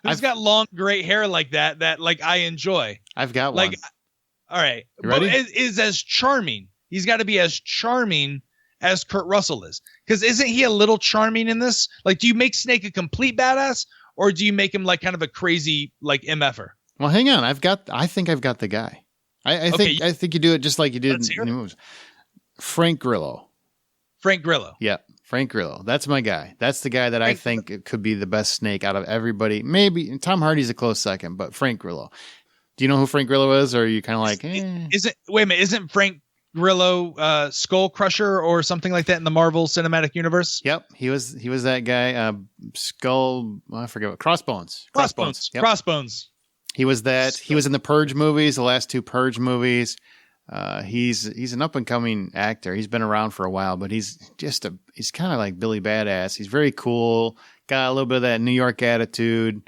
long great hair like that? That like I enjoy. I've got Like, one. all right, You but ready? is as charming. He's got to be as charming as Kurt Russell is. Because isn't he a little charming in this? Like, do you make Snake a complete badass, or do you make him like kind of a crazy like MFer? Well, hang on. I think I've got the guy. I think you do it just like you did in Let's hear the it. movies. Frank Grillo. Frank Grillo. Yeah, Frank Grillo. That's my guy. That's the guy that I think it could be the best Snake out of everybody. Maybe Tom Hardy's a close second, but Frank Grillo. Do you know who Frank Grillo is, or are you kind of like, Isn't Frank Grillo Skull Crusher or something like that in the Marvel Cinematic Universe? Yep, he was that guy. Skull. I forget what. Crossbones. Yep. Crossbones. He was that. He was in the Purge movies, the last 2 Purge movies. He's an up and coming actor. He's been around for a while, but he's kind of like Billy Badass. He's very cool. Got a little bit of that New York attitude.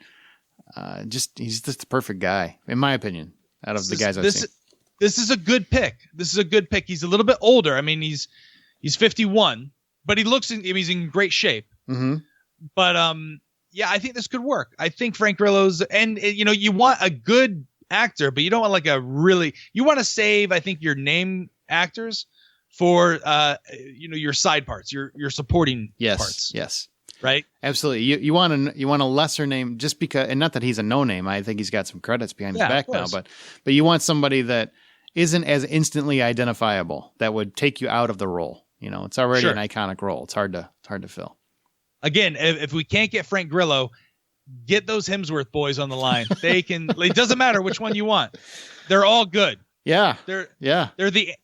He's just the perfect guy, in my opinion, out of the guys I've seen. This is a good pick. He's a little bit older. I mean, he's 51, but he's in great shape. Mm-hmm. But yeah, I think this could work. I think Frank Grillo's, and you want a good actor, but you don't want like you want to save, I think, your name actors for your side parts, your supporting parts. Yes. Right? Absolutely. You want a lesser name just because, and not that he's a no name. I think he's got some credits behind his back now, but you want somebody that isn't as instantly identifiable that would take you out of the role. It's already an iconic role. It's hard to fill. Again, if we can't get Frank Grillo, get those Hemsworth boys on the line. They can. It doesn't matter which one you want. They're all good. Yeah. They're the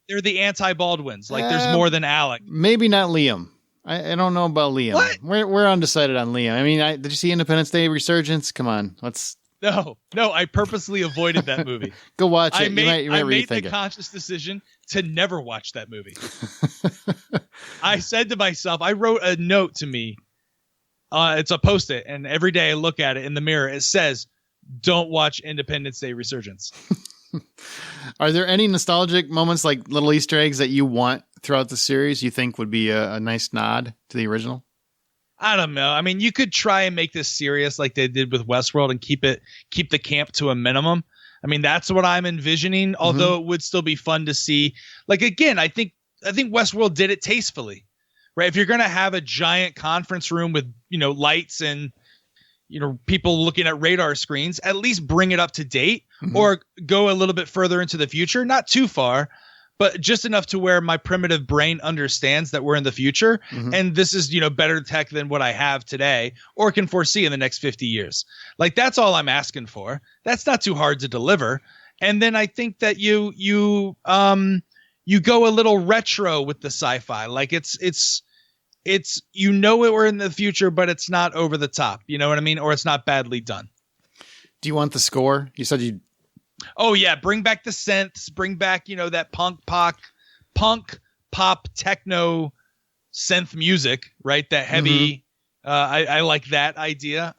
anti-Baldwins. Like there's more than Alec. Maybe not Liam. I don't know about Liam. What? We're undecided on Liam. I mean, did you see Independence Day Resurgence? Come on, let's. No. I purposely avoided that movie. Go watch it. I made rethink the it. conscious decision to never watch that movie. I said to myself, I wrote a note to me. It's a Post-it, and every day I look at it in the mirror. It says, "Don't watch Independence Day Resurgence." Are there any nostalgic moments, like little Easter eggs, that you want throughout the series? You think would be a nice nod to the original? I don't know. I mean, you could try and make this serious like they did with Westworld and keep the camp to a minimum. I mean, that's what I'm envisioning. Although it would still be fun to see. Like again, I think Westworld did it tastefully, right? If you're gonna have a giant conference room with lights and people looking at radar screens, at least bring it up to date or go a little bit further into the future, not too far, but just enough to where my primitive brain understands that we're in the future. And this is, better tech than what I have today or can foresee in the next 50 years. Like that's all I'm asking for. That's not too hard to deliver. And then I think that you go a little retro with the sci-fi. Like it's we're in the future, but it's not over the top. You know what I mean? Or it's not badly done. Do you want the score? You said you. Oh yeah, bring back the synths. Bring back that punk pop techno synth music, right? That heavy. I like that idea.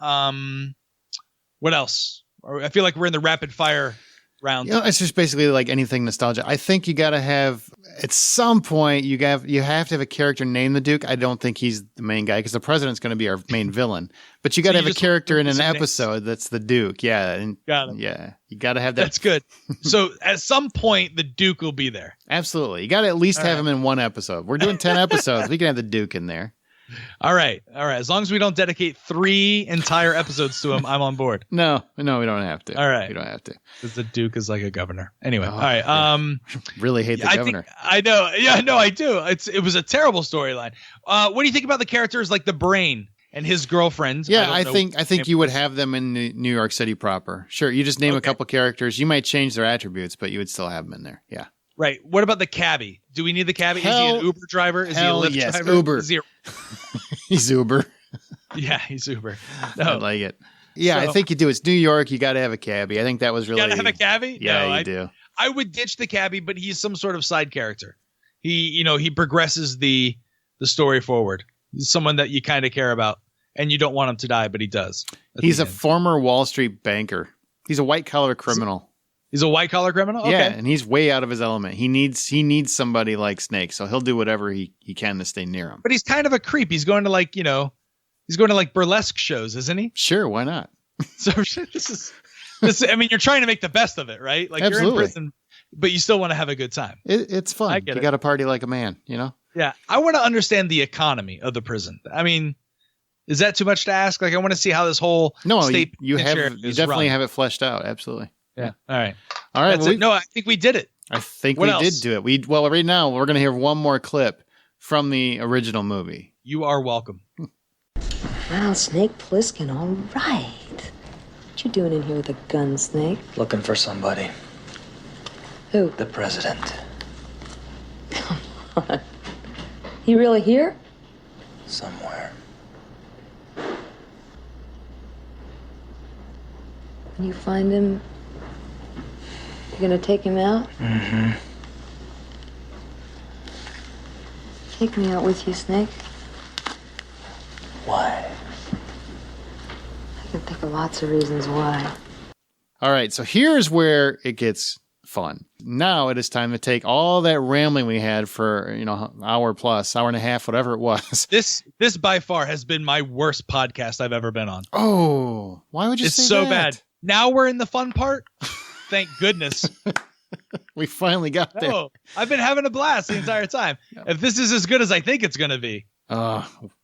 What else? I feel like we're in the rapid fire round. It's just basically like anything nostalgia. I think you got to have at some point you have to have a character named the Duke. I don't think he's the main guy because the president's going to be our main villain. But you got to have a character in an episode that's the Duke. Yeah, and yeah, you got to have that. That's good. So at some point the Duke will be there. Absolutely, you got to at least have him in one episode. We're doing 10 episodes. We can have the Duke in there. All right. As long as we don't dedicate 3 entire episodes to him, I'm on board. No, we don't have to. All right, we don't have to. Because the Duke is like a governor. Anyway, all right. Really hate the governor. I know. Yeah, no, I do. It was a terrible storyline. What do you think about the characters like the Brain and his girlfriend? Yeah, I think you would have them in New York City proper. Sure, you just name a couple characters. You might change their attributes, but you would still have them in there. Yeah. Right. What about the cabbie? Do we need the cabbie? Is he an Uber driver? Is he a Lyft driver? Uber. Is he He's Uber. Yeah, he's Uber. No. I like it. Yeah, I think you do. It's New York. You got to have a cabbie. I think that was really. You got to have a cabbie? Yeah, no, you do. I would ditch the cabbie, but he's some sort of side character. He progresses the story forward. He's someone that you kind of care about, and you don't want him to die, but he does. He's a former Wall Street banker. He's a white collar criminal. He's a white collar criminal? Okay. Yeah, and he's way out of his element. He needs somebody like Snake, so he'll do whatever he can to stay near him. But he's kind of a creep. He's going to burlesque shows, isn't he? Sure, why not? So this. I mean, you're trying to make the best of it, right? Like Absolutely. You're in prison, but you still want to have a good time. It's fun. You got to party like a man, Yeah, I want to understand the economy of the prison. I mean, is that too much to ask? Like, I want to see how this whole state you definitely have it fleshed out. Absolutely. Yeah. All right. Well, no, I think we did it. I think we did do it. Right now we're going to hear one more clip from the original movie. You are welcome. Wow, Snake Plissken, all right. What you doing in here with a gun, Snake? Looking for somebody. Who? The president. Come on. He really here? Somewhere. When you find him, you're gonna take him out? Mm-hmm. Take me out with you, Snake. Why? I can think of lots of reasons why. All right, so here's where it gets fun. Now it is time to take all that rambling we had for, hour plus, hour and a half, whatever it was. This by far has been my worst podcast I've ever been on. Oh, why would you say that? It's so bad. Now we're in the fun part. Thank goodness. We finally got there. Oh, I've been having a blast the entire time. If this is as good as I think it's going to be.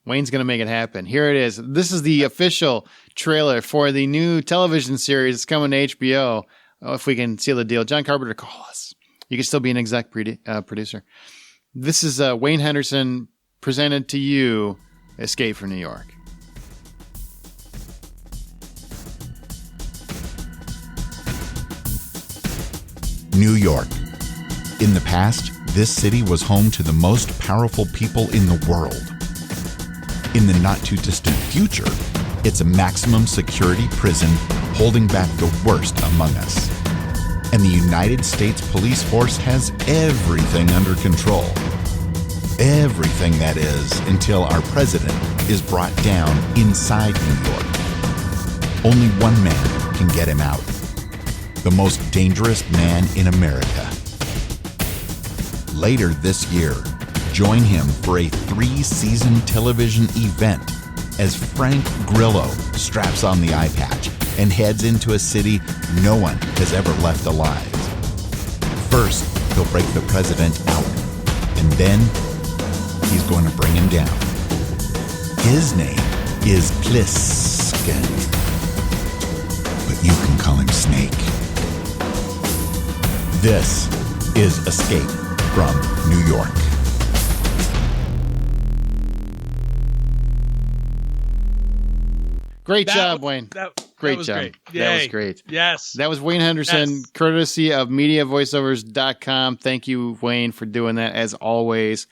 Wayne's going to make it happen. Here it is. This is the official trailer for the new television series that's coming to HBO. If we can seal the deal. John Carpenter, call us. You can still be an exec producer. This is Wayne Henderson presented to you, Escape from New York. New York. In the past, this city was home to the most powerful people in the world. In the not-too-distant future, it's a maximum security prison holding back the worst among us. And the United States police force has everything under control. Everything, that is, until our president is brought down inside New York. Only one man can get him out. The most dangerous man in America. Later this year, join him for a 3-season television event as Frank Grillo straps on the eye patch and heads into a city no one has ever left alive. First, he'll break the president out, and then he's going to bring him down. His name is Plissken, but you can call him Snake. This is Escape from New York. Great job, Wayne. Great That was job. great. That was Yay. great. Yes. That was Wayne Henderson, Yes. courtesy of MediaVoiceovers.com. Thank you, Wayne, for doing that as always.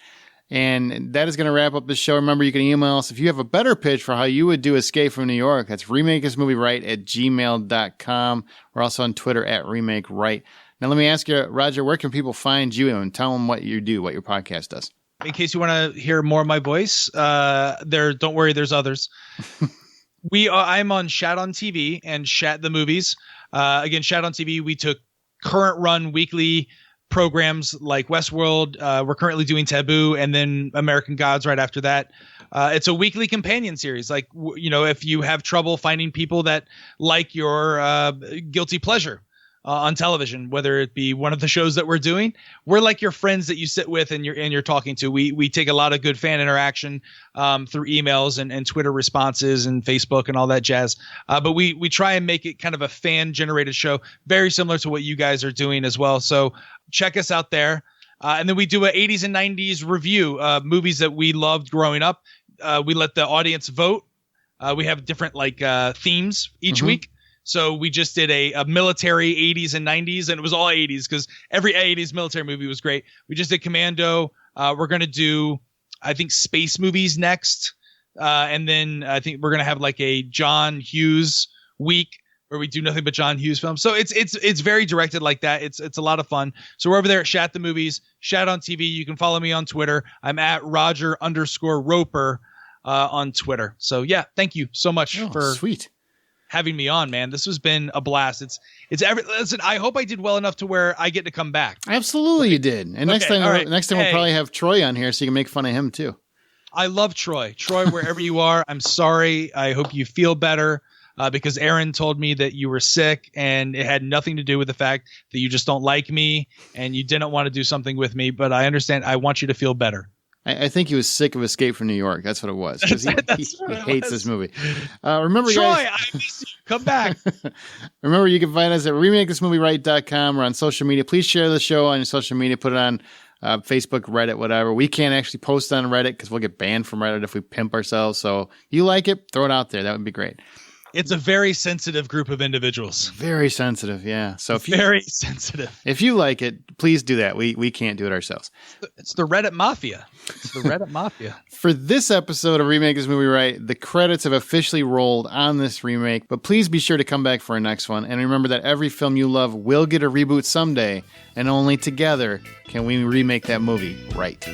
And that is going to wrap up the show. Remember, you can email us if you have a better pitch for how you would do Escape from New York. That's remakeismovieright@gmail.com. We're also on Twitter @RemakeRight. Now, let me ask you, Roger, where can people find you and tell them what you do, what your podcast does? In case you want to hear more of my voice, don't worry, there's others. I'm on Shat on TV and Shat the Movies. Again, Shat on TV, we took current run weekly programs like Westworld. We're currently doing Taboo and then American Gods right after that. It's a weekly companion series. Like, if you have trouble finding people that like your guilty pleasure on television, whether it be one of the shows that we're doing, we're like your friends that you sit with and you're talking to. We take a lot of good fan interaction through emails and Twitter responses and Facebook and all that jazz. But we try and make it kind of a fan generated show, very similar to what you guys are doing as well. So check us out there. And then we do a 80s and 90s review, movies that we loved growing up. We let the audience vote. We have different themes each week. So we just did a military 80s and 90s, and it was all 80s because every 80s military movie was great. We just did Commando. We're going to do, I think, space movies next. And then I think we're going to have like a John Hughes week where we do nothing but John Hughes films. So it's very directed like that. It's a lot of fun. So we're over there at Shat the Movies, Shat on TV. You can follow me on Twitter. I'm at Roger_Roeper on Twitter. So yeah, thank you so much for sweet. Having me on, man. This has been a blast. Listen, I hope I did well enough to where I get to come back. Absolutely, you did. And next time right. we'll probably have Troy on here so you can make fun of him too. I love Troy. Troy, wherever you are, I'm sorry. I hope you feel better because Aaron told me that you were sick and it had nothing to do with the fact that you just don't like me and you didn't want to do something with me. But I understand. I want you to feel better. I think he was sick of Escape from New York. That's what it was. Because he hates this movie. Remember, Troy, guys, I miss you. Come back. Remember, you can find us at remakeismovieright.com. We're on social media. Please share the show on your social media. Put it on Facebook, Reddit, whatever. We can't actually post on Reddit because we'll get banned from Reddit if we pimp ourselves. So you like it, throw it out there. That would be great. It's a very sensitive group of individuals. Very sensitive, yeah. So very sensitive. If you like it, please do that. We can't do it ourselves. It's the Reddit Mafia. It's the Reddit Mafia. For this episode of Remake This Movie Right, the credits have officially rolled on this remake, but please be sure to come back for our next one. And remember that every film you love will get a reboot someday, and only together can we remake that movie right.